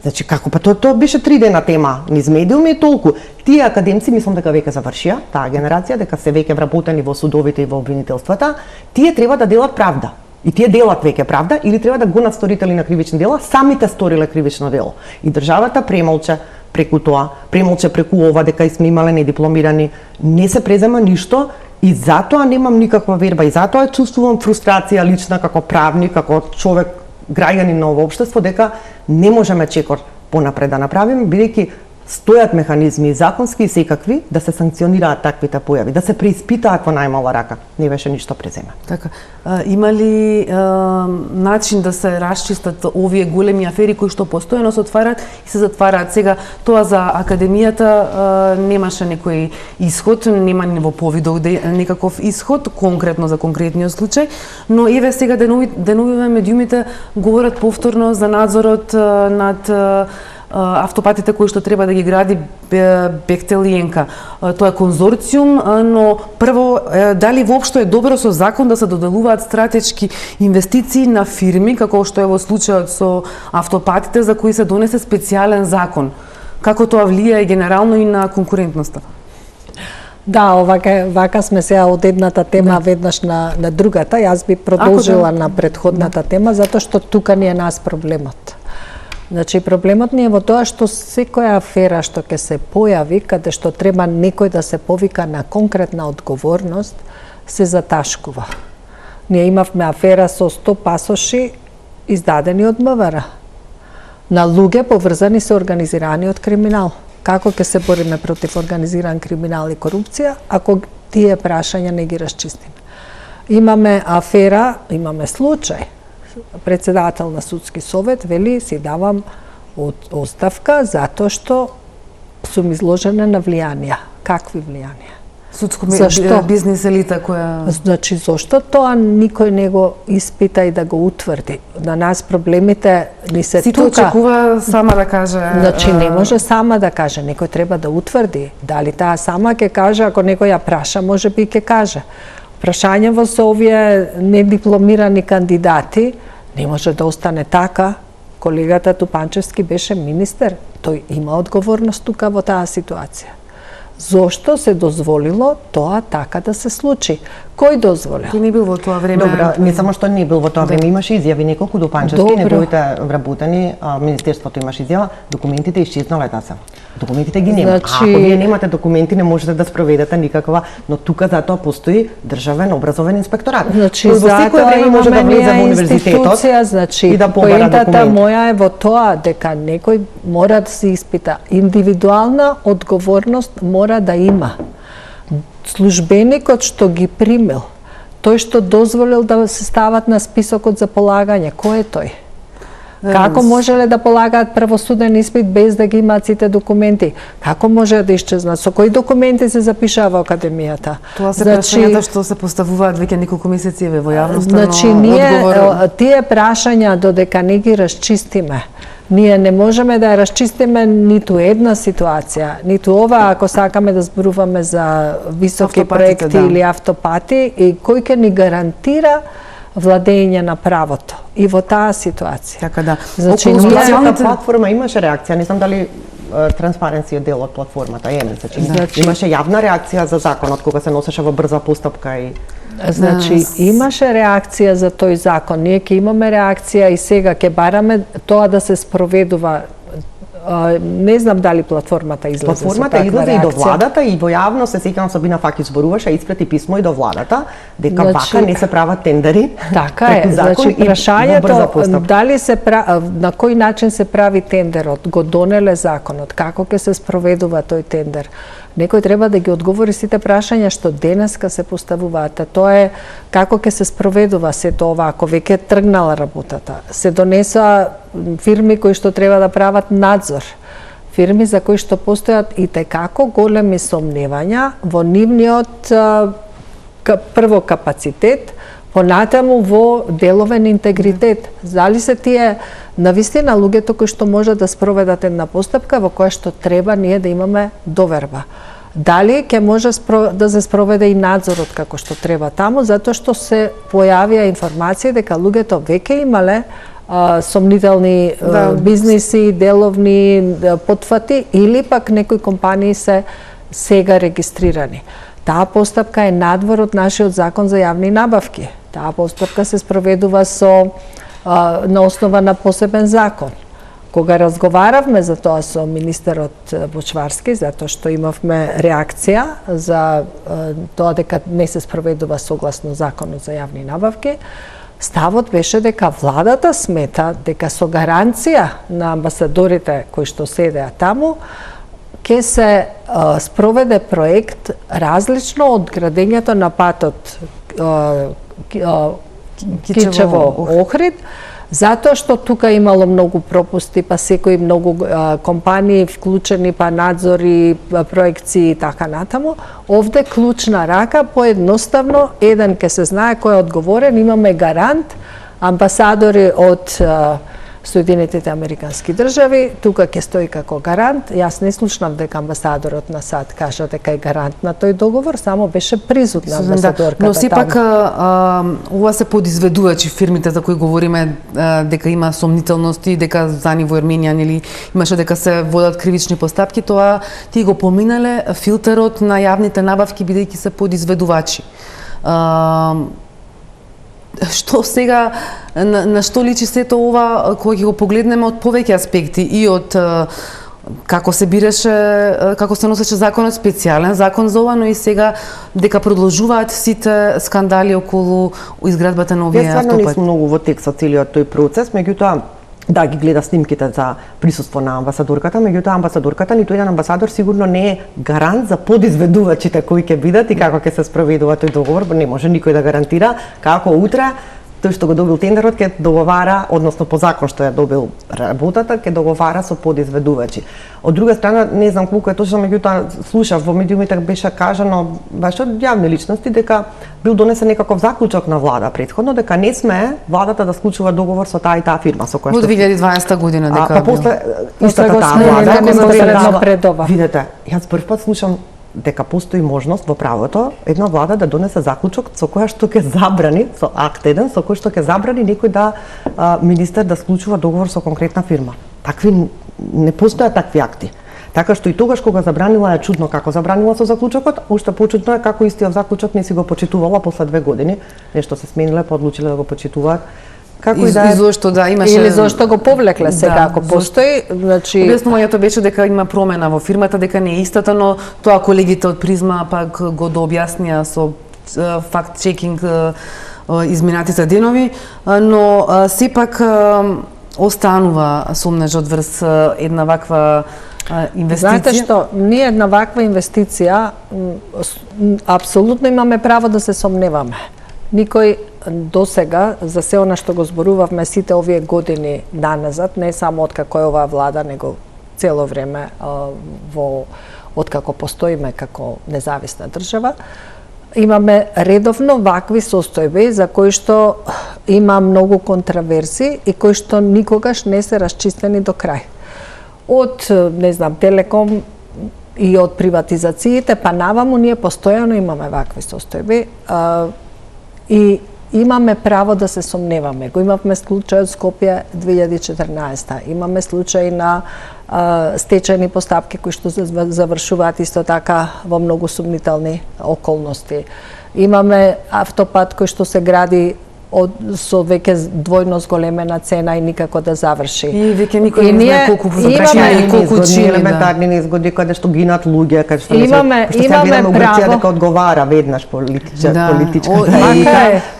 Значи, како? Па тоа беше 3 дена тема низ медиуми и толку. Тие академци, мислам дека веќе завршија, таа генерација, дека се веќе вработени во судовите и во обвинителствата, тие треба да делат правда. И тие делат веќе правда или треба да гонат сторители на кривични дела, самите сториле кривично дело. И државата премолча преку тоа, премолча преку ова дека сме имале недипломирани, не се презема ништо и затоа немам никаква верба и затоа чувствувам фрустрација лична како правник, како човек, граѓанин на ово општество, дека не можеме чекор понапред да направиме, бидејќи стојат механизми законски и секакви да се санкционираат таквите појави, да се преиспитаат во најмала рака. Не беше ништо преземено. Така, има ли начин да се расчистат овие големи афери кои што постојано се отварат и се затвараат? Сега, тоа за академијата немаше некој исход, нема ни во повидок некаков исход, конкретно за конкретниот случај, но еве сега деновиве медиумите говорат повторно за надзорот над автопатите кои што треба да ги гради Бехтел и ЕНКА. Тоа е конзорциум, но прво, дали воопшто е добро со закон да се доделуваат стратешки инвестиции на фирми, како што е во случајот со автопатите, за кои се донесе специјален закон? Како тоа влијае генерално и на конкурентноста? Да, вака сме сега од едната тема веднаш на другата. Јас би продолжила на претходната тема, затоа што тука ни е нас проблемот. Значи, проблемот ни е во тоа што секоја афера што ќе се појави, каде што треба некој да се повика на конкретна одговорност, се заташкува. Ние имавме афера со 100 пасоши издадени од МВР на луѓе поврзани со организираниот криминал. Како ќе се бориме против организиран криминал и корупција, ако тие прашања не ги расчистиме? Имаме афера, имаме случај. Председател на судски совет вели си давам оставка затоа што сум изложена на влијанија. Какви влијанија? Судско бизнес елита која... Значи, зошто тоа никој не го испита и да го утврди? На нас проблемите ни се Сите тука. очекува сама да каже... Значи, не може сама да каже, некој треба да утврди. Дали таа сама ќе каже, ако некој ја праша, може би ќе каже. Прашањево со овие недипломирани кандидати не може да остане така. Колегата Тупанчевски беше министер. Тој има одговорност тука во таа ситуација. Зошто се дозволило тоа така да се случи? Кој дозволил? Ти не бил во тоа време. Добро, не само што не бил во тоа време, имаше изјави неколку Тупанчевски, неговите вработени, министерството имаше изјава, документите исчезнале таа. Документите ги нема. Значи... Ако вие немате документи, не можете да спроведете никаква, но тука затоа постои државен образовен инспекторат. Значи, кој во секој време може да влезе во универзитетот и да побара поентата документи. моја е во тоа дека некој мора да се испита. Индивидуална одговорност мора да има. Службеникот што ги примил, тој што дозволил да се стават на списокот за полагање, кој е тој? Како можеле да полагаат правосуден испит без да ги имаат сите документи? Како може да исчезнат? Со кои документи се запишаа во академијата? Тоа се прашањата што се поставуваат веќе неколку месеци во јавноста, значи, но ние тие прашања додека не ги расчистиме, ние не можеме да ја расчистиме ниту една ситуација, ниту ова ако сакаме да зборуваме за високи проекти или автопати и кој ќе ни гарантира владење на правото и во таа ситуација. Така да. Значи, Околу платформа имаше реакција, не знам дали Транспаренци е дел од платформата, значи, имаше јавна реакција за законот кога се носеше во брза постапка и Значи, имаше реакција за тој закон, ние ќе имаме реакција и сега ќе бараме тоа да се спроведува. Не знам дали платформата излезе со таква реакција. Излезе и до владата и во јавно се сеќавам Сабина Фаќи зборуваше, испрети писмо и до владата дека вака не се прават тендери. Така е, значи прашањето дали се на кој начин се прави тендерот, го донеле законот, како ќе се спроведува тој тендер. Некој треба да ги одговори сите прашања што денеска се поставуваат. Тоа е како ќе се спроведува сето ова ако веќе тргнала работата. Се донесоа фирми кои што треба да прават надзор. Фирми за кои што постојат и текако големи сомневања во нивниот прво капацитет, понатаму во деловен интегритет. Дали се тие навистина луѓето кои што може да спроведат една постапка во која што треба ние да имаме доверба. Дали ќе може да се спроведе и надзорот како што треба таму, затоа што се појавија информации дека луѓето веќе имале сомнителни бизниси, деловни потфати или пак некои компании се сега регистрирани. Таа постапка е надвор од нашиот закон за јавни набавки. Таа постапка се спроведува на основа на посебен закон. Кога разговаравме за тоа со министерот Бочварски, затоа што имавме реакција за тоа дека не се спроведува согласно законот за јавни набавки, ставот беше дека владата смета дека со гаранција на амбасадорите кои што седеа таму, ќе се спроведе проект различно од градењето на патот Кичево-Охрид, затоа што тука имало многу пропусти, па секои многу компании вклучени, па надзори, проекции и така натаму. Овде клучна рака, поедноставно, еден ке се знае кој е одговорен, имаме гарант, амбасадори од Соединетите Американски држави, тука ќе стои како гарант. Јас не слушнав дека амбасадорот на САД кажа дека е гарант на тој договор, само беше присутна амбасадорката. Но сепак ова се подизведувачи фирмите за кои говориме дека има сомнителности, дека за ниво Ерменија нели имаше дека се водат кривични постапки, тоа ти го поминале филтерот на јавните набавки бидејќи се подизведувачи. Што сега, на што личи сето ова, кога ќе го погледнеме од повеќе аспекти и од како се бираше, како се носеше законот, специјален закон за ова, но и сега дека продолжуваат сите скандали околу изградбата на овие автопати. Јас стварно не сум многу во текстот целиот тој процес, меѓутоа да ги гледа снимките за присуство на амбасадорката, меѓутоа амбасадорката ниту еден амбасадор сигурно не е гарант за подизведувачите кои ќе бидат и како ќе се спроведува тој договор, не може никој да гарантира како утре тој што го добил тендерот ќе договара, односно по закон што ја добил работата, ќе договара со подизведувачи. Од друга страна, не знам колку е точно, меѓутоа слушав во медиумите беше кажано баш од јавни личности дека бил донесен некаков заклучок на влада претходно дека не смее владата да склучува договор со таа и таа фирма со која што 2012 година дека па после истата таа влада непосредно пред ова. Видете, јас прв пат слушам дека постои можност во правото една влада да донесе заклучок со која што ќе забрани, со акт еден, со кој што ќе забрани некој да министер да склучува договор со конкретна фирма. Такви не постојат такви акти. Така што и тогаш кога забранила е чудно како забранила со заклучокот, уште почудно е како истиот заклучок не си го почитувала после 2 години, нешто се смениле, па одлучиле да го почитуваат. Како и зошто да имаше или зошто го повлекле сега ако постои, значи објаснувањето беше дека има промена во фирмата, дека не е истата, но тоа колегите од Призма пак го дообјаснија со факт чекинг изминатите денови, но сепак останува сомнежот врз една ваква инвестиција. Знаете што, ние една ваква инвестиција апсолутно имаме право да се сомневаме. Никој досега за се она што го зборувавме сите овие години наназад, не само откако е оваа влада, него цело време откако постоиме како независна држава, имаме редовно вакви состојби за кои што има многу контраверзи и кои што никогаш не се расчистени до крај. Од, не знам, Телеком и од приватизациите, па наваму ние постојано имаме вакви состојби и имаме право да се сомневаме. Го имавме случај од Скопје 2014. Имаме случај на стечајни постапки кои што завршуваат исто така во многу сумнителни околности. Имаме автопат кој што се гради со веќе двојно зголемена цена и никако да заврши. И веќе никој не знае колку запрашања и колку чини, елементарни незгоди каде што гинат луѓе, каде што имаме право дека одговара веднаш политичка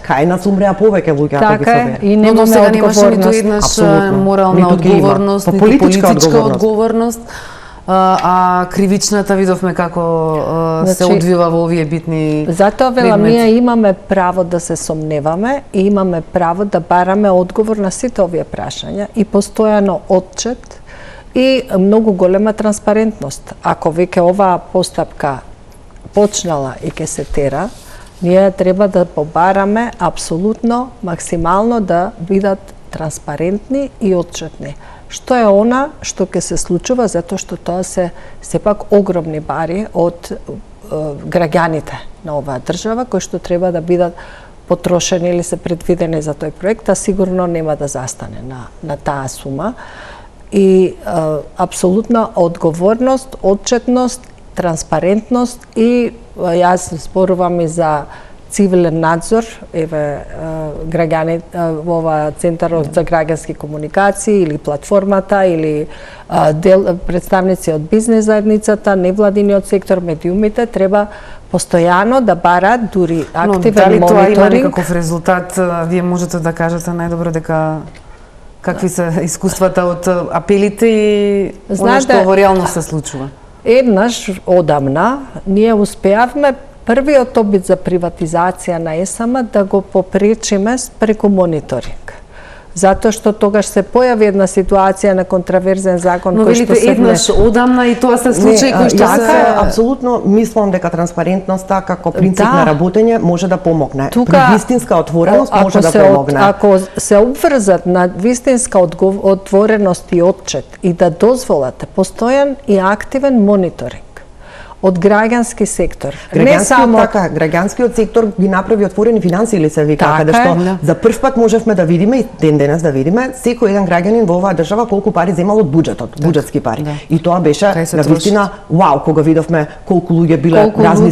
кај нас умреа повеќе луѓе ако ги собере. И немаме сега немаше ниту еднаш морална одговорност, ниту политичка одговорност. А кривичната видовме како се одвива во овие битни предмети. Затоа велам, ние имаме право да се сомневаме и имаме право да бараме одговор на сите овие прашања и постојано отчет и многу голема транспарентност. Ако веќе оваа постапка почнала и ќе се тера, ние треба да побараме апсолутно, максимално да бидат транспарентни и отчетни. што е она што ќе се случува, затоа што тоа се сепак огромни бари од граѓаните на оваа држава, кои што треба да бидат потрошени или се предвидени за тој проект, а сигурно нема да застане на таа сума. И апсолутна одговорност, отчетност, транспарентност и јас зборувам и за цивилен надзор, еве граѓани во ова Центарот за граѓански комуникации или платформата или представници од бизнес заедницата, невладиниот сектор, медиумите треба постојано да барат дури активен дали тоа има мониторинг. некаков резултат? Вие можете да кажете најдобро дека какви се искуствата од апелите и она што во реалност се случува? Еднаш одамна ние успеавме првиот обид за приватизација на ЕСАМ да го попречиме преку мониторинг. Затоа што тогаш се појави една ситуација на контраверзен закон кој што се еднаш одамна и тоа се случаи кои што се апсолутно мислам дека транспарентноста како принцип на работење може да помогне. При вистинска отвореност може да помогне. Ако се обврзат на вистинска отвореност и отчет и да дозволат постојан и активен мониторинг од граѓански сектор. Не само граѓанскиот сектор ги направи отворени финансии или се вика, каде што за прв пат можевме да видиме и ден денес да видиме секој еден граѓанин во оваа држава колку пари земал од буџетот, буџетски пари. И тоа беше навистина вау, кога видовме колку луѓе биле разни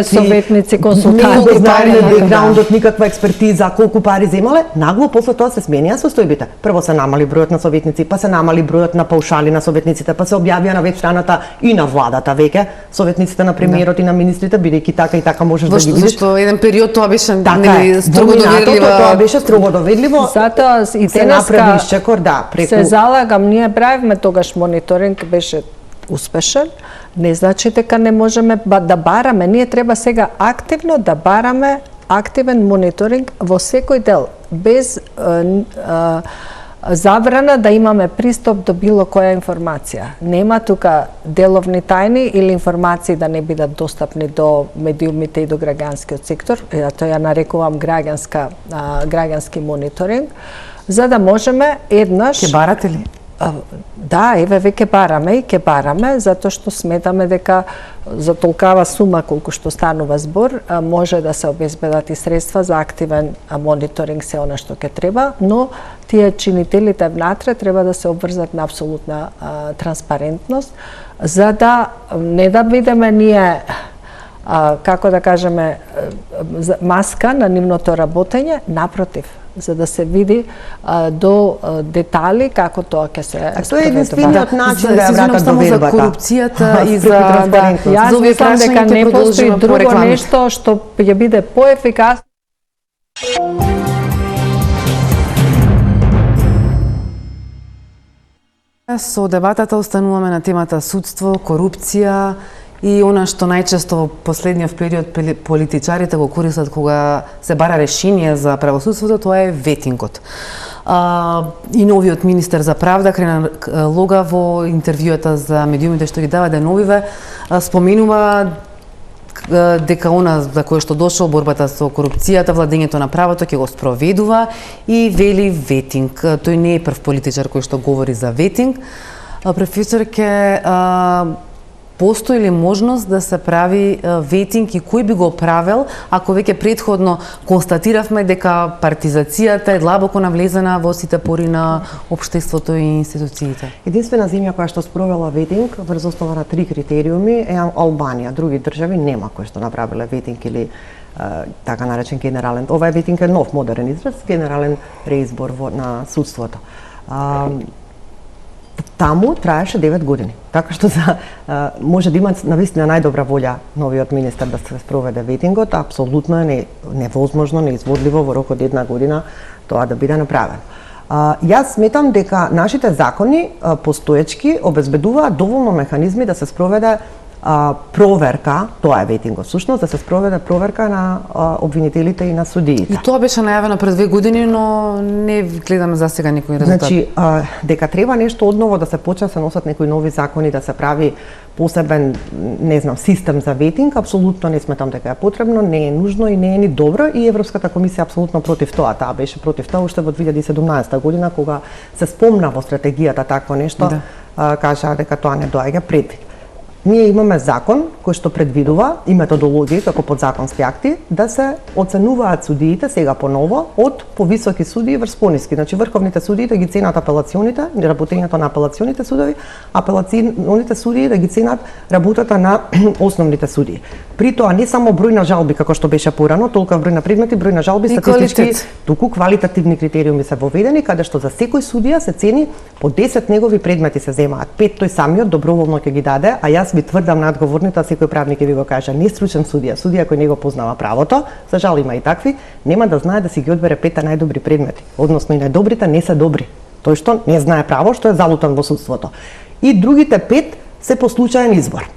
советници, консултанти, знаеле бекграундот, никаква експертиза, колку пари земале, нагло после тоа се сменија состојбите. Прво се намали бројот на советници, па се намали бројот на паушали на советниците, па се објавија на веб страната и на владата веќе советниците на премиерот и на министрите, бидејќи така и така можеш да ги видиш. Зашто еден период тоа беше строго доведливо. Тоа беше строго доведливо. Затоа и денеска се залагам, ние правевме тогаш мониторинг, беше успешен. Не значи дека не можеме да бараме, ние треба сега активно да бараме активен мониторинг во секој дел, без забрана да имаме пристап до било која информација. Нема тука деловни тајни или информации да не бидат достапни до медиумите и до граѓанскиот сектор. Тоа ја нарекувам граѓански мониторинг, за да можеме еднаш... Ке барате ли? Да, еве веќе бараме и ке бараме, затоа што сметаме дека за толкава сума колку што станува збор, може да се обезбедат и средства за активен мониторинг, се она што ќе треба, но тие чинителите внатре треба да се обврзат на апсолутна транспарентност, за да не да бидеме ние како да кажеме маска на нивното работење, напротив, за да се види до детали како тоа ќе се спроведува. Тоа е единствениот начин да ја вратат довербата. За корупцијата и за транспарентност. Јас мислам дека не постои друго нешто што ќе биде поефикасно. Со дебатата остануваме на темата судство, корупција и она што најчесто во последниот период политичарите го користат кога се бара решение за правосудството, тоа е ветингот. И новиот министер за правда, Крена Лога, во интервјуата за медиумите што ги дава деновиве, споменува дека она за кое што дошол, борбата со корупцијата, владењето на правото, ќе го спроведува и вели ветинг. Тој не е прв политичар кој што говори за ветинг. Професор, постои ли можност да се прави ветинг и кој би го правел, ако веќе претходно констатиравме дека партизацијата е длабоко навлезена во сите пори на општеството и институциите? Единствена земја која што спровела ветинг врз основа на 3 критериуми е Албанија. Други држави нема кои што направиле ветинг или така наречен генерален. Ова ветинг е нов модерен израз, генерален реизбор на судството. Таму траеше 9 години. Така што може да има навистина најдобра волја новиот министер да се спроведе ветингот, апсолутно е невозможно, неизводливо во рок од 1 година тоа да биде направено. Јас сметам дека нашите закони постоечки обезбедуваат доволно механизми да се спроведе проверка, тоа е ветинго всушност, да се спроведе проверка на обвинителите и на судиите. И тоа беше најавено пред 2 години, но не гледаме за сега никој резултат. Значи, дека треба нешто одново да се почне да се носат некои нови закони, да се прави посебен, не знам, систем за ветинг, апсолутно не сметам дека е потребно, не е нужно и не е ни добро и Европската комисија апсолутно против тоа. Таа беше против тоа уште во 2017 година кога се спомна во стратегијата такво нешто, кажа дека тоа не доаѓа предвид. Ние имаме закон кој што предвидува и методологија како подзаконски акти да се оценуваат судиите сега поново од повисоки судии врз пониски. Значи врховните судии да ги ценат апелационите, работењето на апелационите судови, апелационите судии да ги ценат работата на основните судии. При тоа не само број на жалби како што беше порано, толку број на предмети, број на жалби, статистички, туку квалитативни критериуми се воведени каде што за секој судија се цени по 10 негови предмети се земаат. 5 тој самиот доброволно ќе ги даде, а јас ви тврдам надговорните, а секој правник ќе ви го каже, не стручен судија, судија кој не го познава правото, за жал има и такви, нема да знае да си ги одбере 5 најдобри предмети, односно и најдобрите не се добри. Тој што не знае право, што е залутан во судството. И другите 5 се по случаен избор.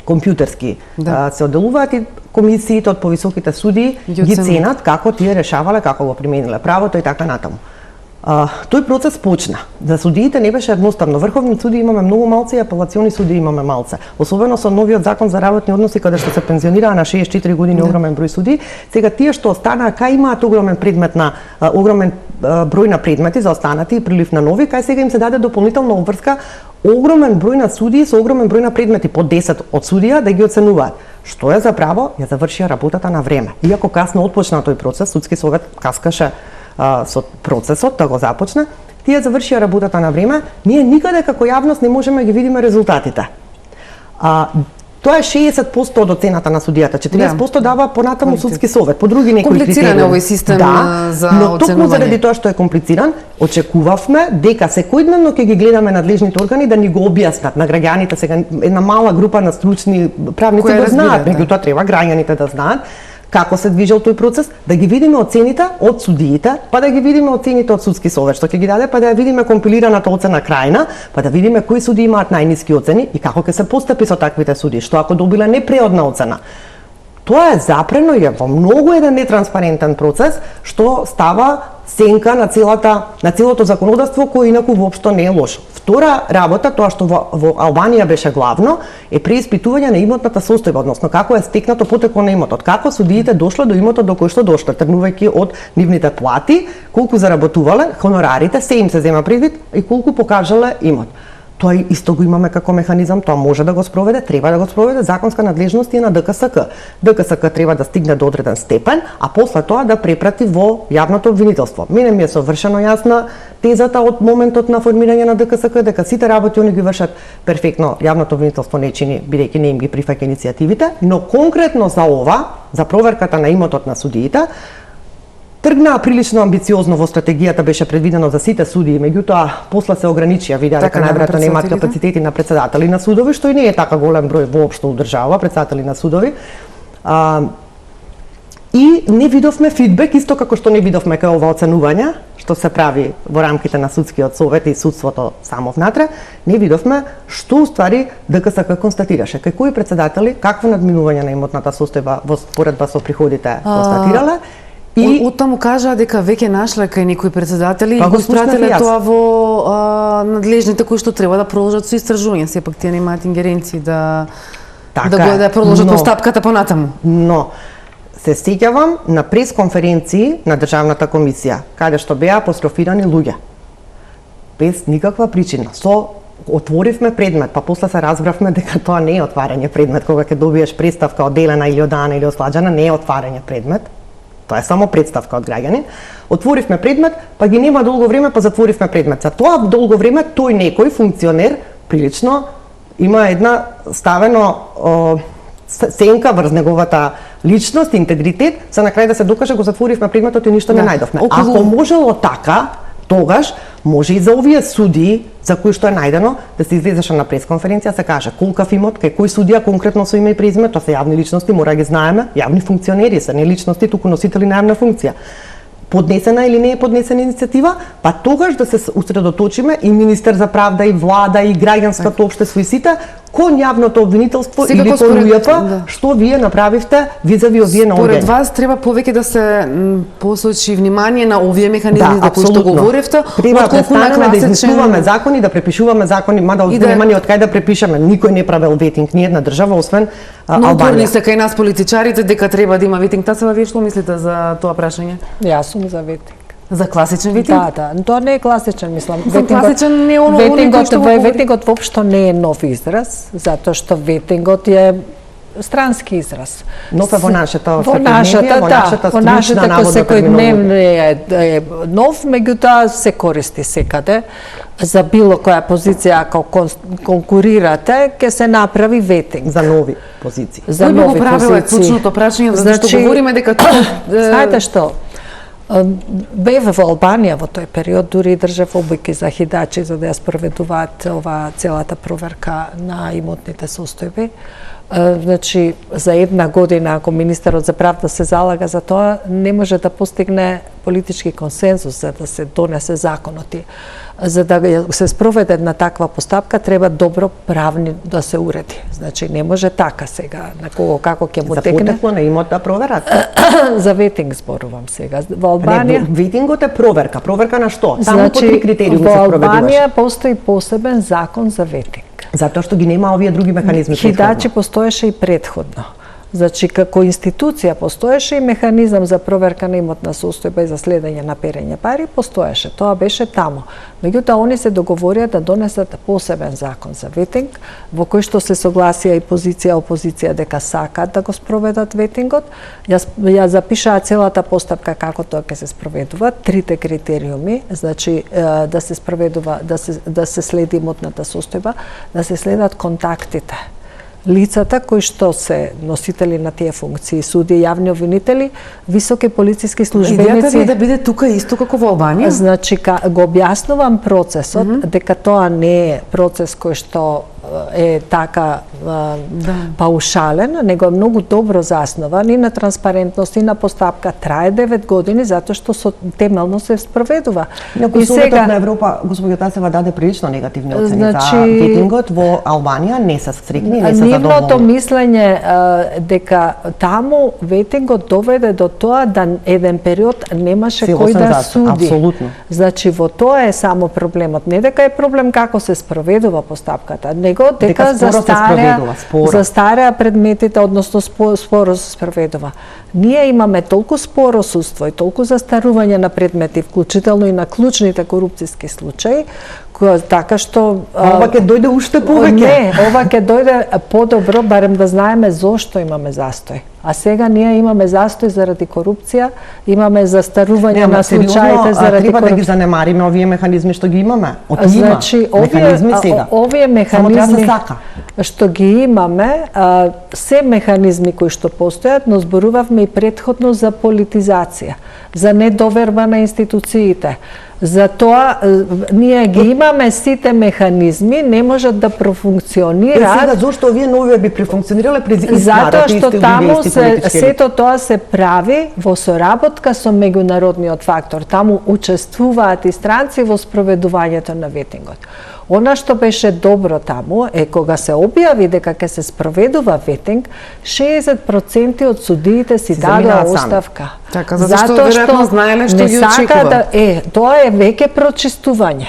Компјутерски се одделуваат и комисиите од повисоките судии ги ценат како тие решавале, како го примениле правото и така натаму. Тој процес почна. За судиите не беше едноставно. Врховни судии имаме многу малце и апелациони судии имаме малце. Особено со новиот закон за работни односи каде што се пензионираа на 64 години огромен број судии, сега тие што останаа кај имаат огромен предмет на огромен број на предмети за останати и прилив на нови, кај сега им се даде дополнителна обврска огромен број на судии со огромен број на предмети, по 10 од судија да ги оценуваат. Што е за право, ја завршија работата на време. Иако касно отпочна тој процес, судски совет каскаше со процесот да го започне, тие завршија работата на време, ние никаде како јавност не можеме да ги видиме резултатите. Тоа е 60% од оцената на судијата, 40% дава понатаму судски совет, по други некои критериуми. Комплициран е овој систем за оценување. Но токму заради тоа што е комплициран, очекувавме дека секојдневно ќе ги гледаме надлежните органи да ни го објаснат на граѓаните, сега една мала група на стручни правници го знаат, меѓутоа треба граѓаните да знаат како се движел тој процес, да ги видиме оцените од судиите, па да ги видиме оцените од судски совет, што ќе ги даде, па да ја видиме компилираната оцена крајна, па да видиме кои судии имаат најниски оцени и како ќе се постапи со таквите судии, што ако добиле непреодна оцена. Тоа е запрено и е во многу еден нетранспарентен процес, што става сенка на целото законодавство кој инаку воопшто не е лошо. Втора работа, тоа што во Албанија беше главно, е преиспитување на имотната состојба, односно како е стекнато потекот на имотот, како судиите дошле до имотот до кој што дошле, тргнувајќи од нивните плати, колку заработувале, хонорарите, се им се зема предвид и колку покажале имот. Тоа исто го имаме како механизам, тоа може да го спроведе, треба да го спроведе, законска надлежност е на ДКСК. ДКСК треба да стигне до одреден степен, а после тоа да препрати во јавното обвинителство. Мене ми е совршено јасна тезата од моментот на формирање на ДКСК, дека сите работи они ги вршат перфектно, јавното обвинителство не чини, бидејќи не им ги прифаќа иницијативите, но конкретно за ова, за проверката на имотот на судиите, тргнаа прилично амбициозно во стратегијата, беше предвидено за сите судии, меѓутоа после се ограничија, видеа дека најверојатно немаат капацитети на претседатели на судови, што и не е така голем број воопшто у држава, претседатели на судови. И не видовме фидбек, исто како што не видовме кај ова оценување, што се прави во рамките на судскиот совет и судството само внатре, не видовме што уствари ДКСК констатираше, кај кои претседатели, какво надминување на имотната состојба во споредба со приходите констатирале. И оттаму кажа дека веќе нашле кај некои претседатели и го спратиле тоа во надлежните кои што треба да продолжат со истражување, сепак тие немаат ингеренции да продолжат постапката понатаму. Но се сеќавам на пресконференции на Државната комисија, каде што беа апострофирани луѓе без никаква причина. Отворивме предмет, па после се разбравме дека тоа не е отварање предмет, кога ќе добиеш представка одделена или оддана или осладжана, не е отварање предмет. Тоа е само представка од граѓанин. Отворивме предмет, па ги нема долго време, па затворивме предмет. За тоа долго време тој некој функционер прилично има една ставено сенка врз неговата личност, интегритет, за на крај да се докаже го затворивме предметот и ништо не најдовме. Ако можело така, тогаш може и за овие судии за кои што е најдено да се излезеше на пресконференција, се каже колкав имот, кај кој судија конкретно со име и презиме, тоа се јавни личности, мора да ги знаеме, јавни функционери се, не личности, туку носители на јавна функција. Поднесена или не е поднесена иницијатива, па тогаш да се усредоточиме и министер за правда, и влада, и граѓанското општество и сите, кон јавното обвинителство Секако или кон според- УЈП, да. што вие направивте визави овие Според наоѓања. вас треба повеќе да се посочи внимание на овие механизми Да, за кои што апсолутно. говоревте, Треба да отколку на престанеме да класичен измислуваме закони, да препишуваме закони, мада И да- немаме од кај да препишеме. Никој не правел ветинг, ни една држава, освен Но упорни Албанија. се кај нас политичарите дека треба да има ветинг. Тасева, вие што мислите за тоа прашање? Јас сум за ветинг. За класичен ветинг? Да, тоа не е класичен, мислам. класичен не е оно- оној кој што го говори. ветингот воопшто не е нов израз, затоа што ветингот е странски израз. Нов е во нашата во светогледие, нашата, во да, нашата во стручна нашата наводна секојдневна е нов, меѓутоа се користи секаде. За било која позиција ако конкурирате, ќе се направи ветинг. за нови позиции. За Кој би го нови правил е позиции. клучното прашање, затоа што говориме дека тоа Знаете што? Бев во Албанија во тој период, дури и држав обуки за хидачи за да ја спроведуваат ова целата проверка на имотните состојби. Значи, за една година, ако министерот за правда се залага за тоа, не може да постигне политички консензус за да се донесе законот. За да се спроведе една таква постапка, треба добро правни да се уреди. Значи, не може така сега, на кого како ќе му За текне. потекло на имот да проверат. За ветинг зборувам сега. Во Не, Албанија, ветингот е проверка. Проверка на што? Само по значи, три критериуми во се спроведуваш. Албанија постои посебен закон за ветинг. Затоа што ги нема овие други механизми. Хидачи постоеше и предходно. Значи, како институција постоеше и механизам за проверка на имотна состојба и за следење на перење пари, постоеше. Тоа беше таму. Меѓутоа, они се договорија да донесат посебен закон за ветинг, во кој што се согласија и позиција, опозиција дека сакаат да го спроведат ветингот. Ја запишаа целата постапка како тоа ќе се спроведува, трите критериуми, значи да се спроведува, да се следи имотната состојба, да се следат контактите. Лицата кои што се носители на тие функции, суди, јавни обвинители, високи полициски Идејата службеници. ви е да биде тука исто како во Албанија? Значи, го објаснувам процесот, дека тоа не е процес кој што е така паушален, него е многу добро заснован и на транспарентност и на постапка. Трае 9 години затоа што темелно се спроведува. Инаку Советот на Европа, господиот Тасева, даде прилично негативни оцени Значи, за ветингот во Албанија, не се срекни, не се нивното задоволни. мислење дека таму ветингот доведе до тоа да еден период немаше кој Целосен да застан, суди. апсолутно. Значи во тоа е само проблемот. Не дека е проблем како се спроведува постапката, него дека Дека споро се спроведува, споро. застареа предметите, односно споро се спроведува. Ние имаме толку споро судство и толку застарување на предмети, вклучително и на клучните корупцијски случаи, така што Ова ќе дојде уште повеќе. Не, ова ќе дојде подобро, барем да знаеме зошто имаме застој. А сега ние имаме застој заради корупција, имаме застарување на случаите заради треба да ги корупција. занемариме овие механизми што ги имаме. Значи, механизми сега. овие Само треба да се механизми сака. што ги имаме, се механизми кои што постојат, но зборувавме и предходно за политизација, за недоверба на институциите. Затоа ние ги имаме сите механизми, не можат да профункционираат. Сега зошто овие нови би префункционирале през Затоа што таму сето сето тоа се прави во соработка со меѓународниот фактор. Таму учествуваат и странци во спроведувањето на ветингот. Она што беше добро таму е кога се објави дека ќе се спроведува ветинг, 60% од судиите си дадоа заминаа сами. оставка. Така, затоа што веројатно знаеле што не ги сака очекува. тоа е веќе прочистување.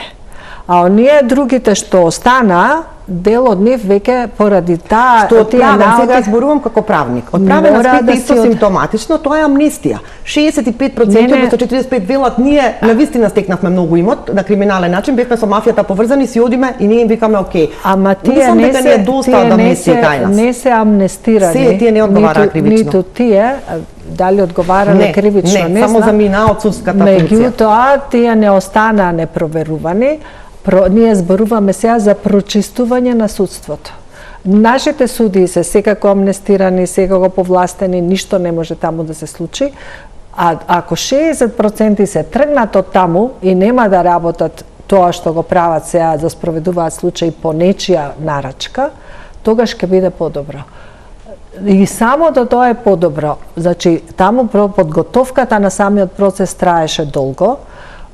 А оние другите што останаа, дел од нив веќе поради Што од тие правен, сега наоди зборувам како правник. Од правен мора аспект да е си исто симптоматично, тоа е амнестија. 65% Не, не. одnosno 45 велат ние навистина стекнавме многу имот на криминален начин, бевме со мафијата поврзани, си одиме и ние им викаме окей. Ама тие Мислам не дека се, ни е доста тие од не амнестија кај се, нас. не се амнестирани. Се тие не одговараа кривично. Ниту тие, дали одговарале кривично, не само знам. заминаа од судската функција. Меѓутоа, тие не останаа непроверувани. Ние зборуваме сега за прочистување на судството. Нашите судии се секако амнестирани, секако повластени, ништо не може таму да се случи. А ако 60% се тргнат од таму и нема да работат тоа што го прават сега, да спроведуваат случаи по нечија нарачка, тогаш ќе биде подобро. И само до тоа е подобро. Значи, таму подготовката на самиот процес траеше долго,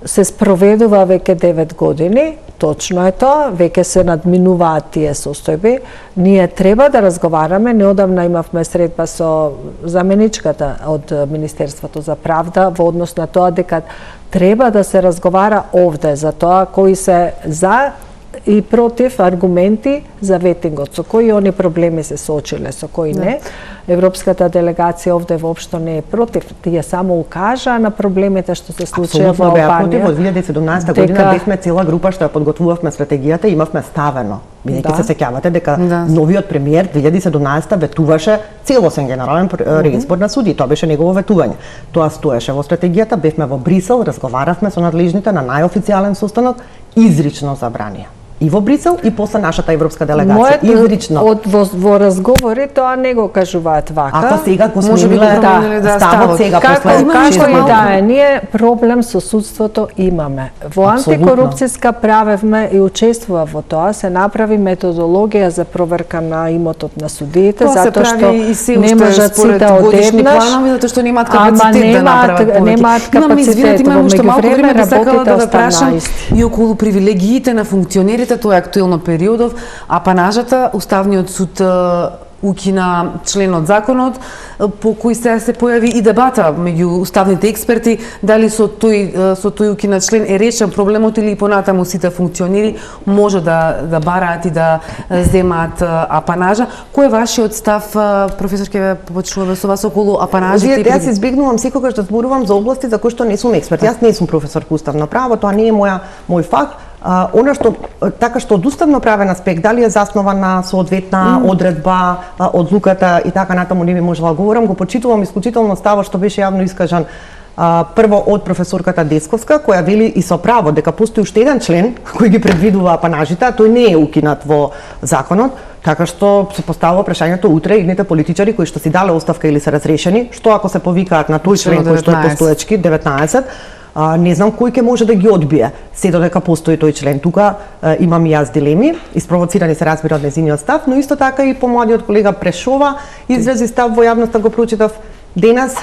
се спроведува веќе 9 години, Точно е тоа, веќе се надминуваат тие состојби. Ние треба да разговараме, неодамна имавме средба со заменичката од Министерството за правда во однос на тоа дека треба да се разговара овде за тоа кои се за и против аргументи за ветингот, со кои они проблеми се соочиле, со кои не. Европската делегација овде воопшто не е против, тие само укажаа на проблемите што се случија во Албанија. Во 2017 година бевме цела група што ја подготвувавме стратегијата и имавме ставено. Бидејќи се сеќавате дека новиот премиер 2017 ветуваше целосен генерален реизбор на суди, тоа беше негово ветување. Тоа стоеше во стратегијата, бевме во Брисел, разговаравме со надлежните на најофицијален состанок, изрично забранија. И во Брисел и после нашата европска делегација. Изрично. Во разговори тоа не го кажуваат вака. Ако сега го смениле ставот сега после како и да е, ние проблем со судството имаме. Во антикорупцијска правевме и учествува во тоа, се направи методологија за проверка на имотот на судиите, затоа што не можат сите одеднаш, затоа што немаат капацитет да направат повеќе. Немаат капацитет, во меѓувреме работите останаа исти. И околу привилегиите на функционерите, тоа е актуелно периодов, апанажата, Уставниот суд укина член од законот по кој се појави и дебата меѓу уставните експерти дали со тој укина член е решен проблемот или понатаму сите функционери може да бараат и да земаат апанажа. Кој е вашиот став, професор, ќе почнуваме со вас околу апанажите? Јас избегнувам секогаш да зборувам за области за кои што не сум експерт. Јас не сум професор по уставно право, тоа не е мој фак. Она што така што од уставно правен аспект, дали е заснова на соодветна одредба, одлуката и така натаму не би можела да говорам, го почитувам исклучително ставот што беше јавно искажан прво од професорката Десковска, која вели и со право дека постои уште еден член кој ги предвидува апанажите, а тој не е укинат во законот, така што се поставува прашањето утре идните политичари кои што си дале оставка или се разрешени, што ако се повикаат на тој член кој што е постоечки 19, не знам кој ќе може да ги одбие, се додека постои тој член. Тука имам и јас дилеми, испровоцирани се разбира од незиниот став, но исто така и помладиот колега Прешова изрази став во јавноста, го прочитав денес,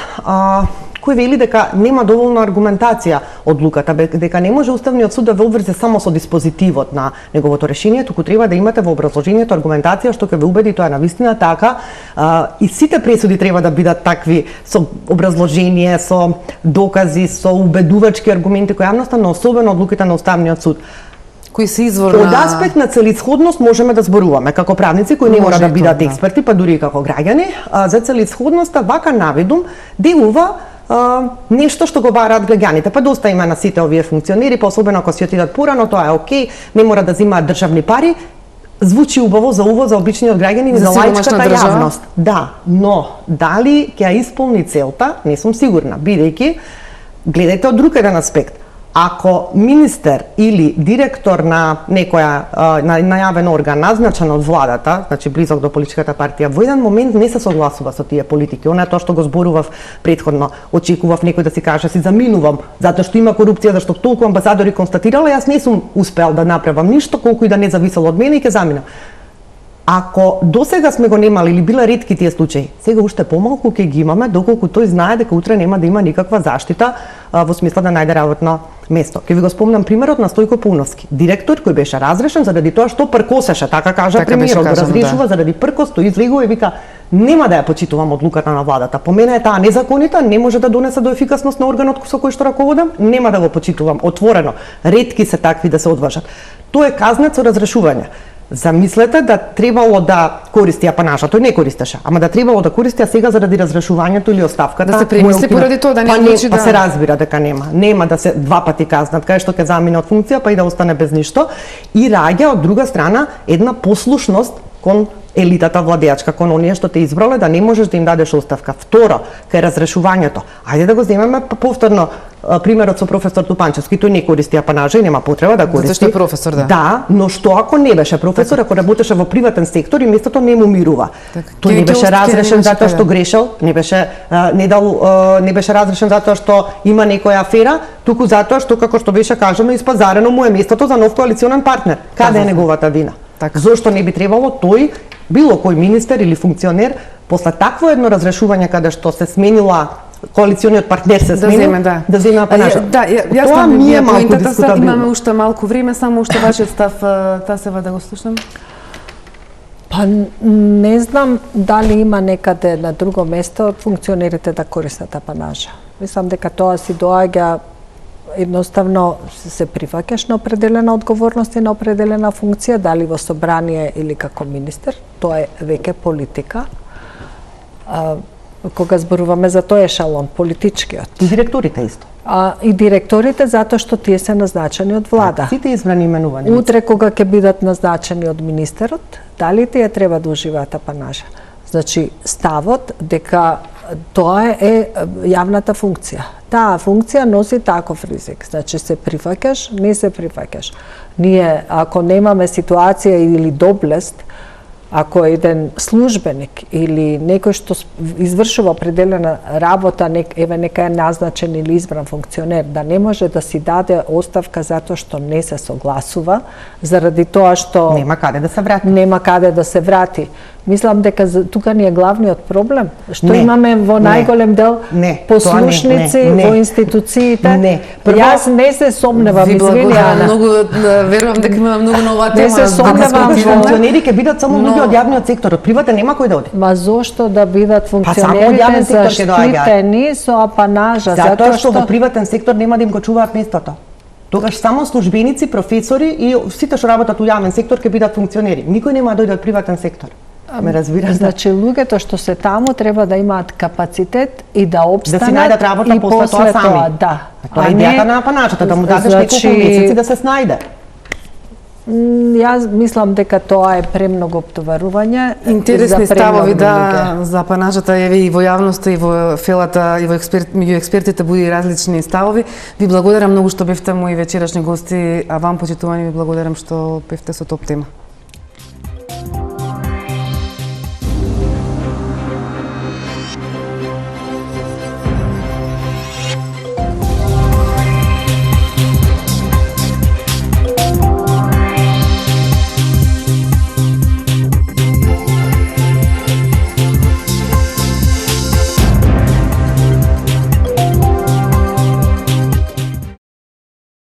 кој вели дека нема доволно аргументација одлуката, дека не може Уставниот суд да ве обврзе само со диспозитивот на неговото решение, туку треба да имате во образложението аргументација што ќе ве убеди тоа навистина така, и сите пресуди треба да бидат такви со образложение, со докази, со убедувачки аргументи кои јавноста, но особено одлуките на Уставниот суд. Кои се извор на... Од аспект на целисходност можеме да зборуваме како правници кои не мора да бидат експерти, па дури и како граѓани. За целисходноста вака наведум делува нешто што го бараат граѓаните. Па доста има на сите овие функционери, па особено ако си отидат порано, тоа е окей, не мора да земаат државни пари. Звучи убаво за уво за обичниот граѓанин и за лаичката јавност. Да, но дали ќе ја исполни целта, не сум сигурна, бидејќи гледајте од друг еден аспект. Ако министер или директор на некоја најавен орган назначен од владата, значи близок до политичката партија, во еден момент не се согласува со тие политики, она е тоа што го зборував претходно, очекував некој да си каже си заминувам затоа што има корупција, зашто толку амбасадори констатирале, јас не сум успел да направам ништо, колку и да не зависело од мене и ќе заминам. Ако досега сме го немали или биле ретки тие случаи, сега уште помалку ќе ги имаме, доколку тој знае дека утре нема да има никаква заштита во смисла да најде работно место. Ќе ви го спомнам примерот на Стојко Пауновски, директор кој беше разрешен заради тоа што пркосеше, така кажа премиерот, го разрешува заради пркос, тој излегува и вика нема да ја почитувам одлуката на владата. По мене е таа незаконита, не може да донесе до ефикасност на органот со кој што раководам, нема да го почитувам отворено. Ретки се такви да се одважат. Тоа е казнет со разрешување. Замислете да требало да користи апанажа, тој не користеше, ама да требало да користи, а сега заради разрешувањето или оставката да се премисли поради тоа да не одлучи да се разбира дека нема да се два пати казнат, кај што ќе замине од функција па и да остане без ништо, и раѓа од друга страна една послушност кон елитата владеачка, кон оние што те избрале, да не можеш да им дадеш оставка. Второ, кај разрешувањето. Ајде да го земеме повторно примерот со професор Тупанчевски, тој не користи апанажа и нема потреба да користи. Затоа што е професор, да. Да, но што ако не беше професор, ако работеше во приватен сектор и местото не му мирува. Тој не беше разрешен затоа што грешел, не беше разрешен затоа што има некоја афера, туку затоа што како што беше кажано испазарено му е местото за нов коалиционен партнер. Каде е неговата вина? Зошто не би требало тој, било кој министер или функционер, после такво едно разрешување каде што се сменила коалициониот партнер се Да смени, земе, да. да земе апанажа. Да, јас Тоа знам ми е вие малку поинтата са, дискутабилно. имаме уште малку време, само уште вашиот став, Тасева, да го слушам. Па не знам дали има некаде на друго место функционерите да користат апанажа. Мислам дека тоа си доаѓа едноставно се приваќаш на определена одговорност и на определена функција, дали во собрание или како министер, тоа е веќе политика. Кога зборуваме за тој ешалон, политичкиот. И директорите исто. И директорите затоа што тие се назначени од влада. Сите избрани именувани. Утре кога ќе бидат назначени од министерот, дали тие треба да уживаат апанажа? Значи, ставот дека тоа е јавната функција. Таа функција носи таков ризик. Значи, се прифаќаш, не се прифаќаш. Ние, ако немаме ситуација или доблест, ако еден службеник или некој што извршува определена работа, нека е назначен или избран функционер, да не може да си даде оставка затоа што не се согласува, заради тоа што Нема каде да се врати. нема каде да се врати. Мислам дека тука ни е главниот проблем, што Не, имаме во најголем дел не, послушници тоа не, во институциите. Не. Јас не се сомневам, Ви извини, благодарам Ана. многу, верувам дека имаме многу на оваа Не тема. се да сомневам дискутираме. Функционери ќе бидат само луѓе од јавниот сектор, од приватен нема кој да оди. Ма зошто да бидат само од функционерите јавен сектор ќе доаѓаат. заштитени со апанажа? Затоа што во приватен сектор нема да им го чуваат местото. Тогаш само службеници, професори и сите што работат у јавен сектор ќе бидат функционери. Никој нема да дојде од приватен сектор. Ме разбирате? Значи, луѓето што се таму треба да имаат капацитет и да обстанат Да си најдат работа и после тоа сами. да. Тоа е идејата на апанажата, да му дадеш неколку месеци да се снајде. Јас мислам дека тоа е премногу оптоварување. Интересни за премногу ставови луѓе. за апанажата еве и во јавноста и во фелата и во меѓу експертите буди различни ставови. Ви благодарам многу што бевте мои вечерашни гости, а вам почитувани ви благодарам што бевте со топ тема.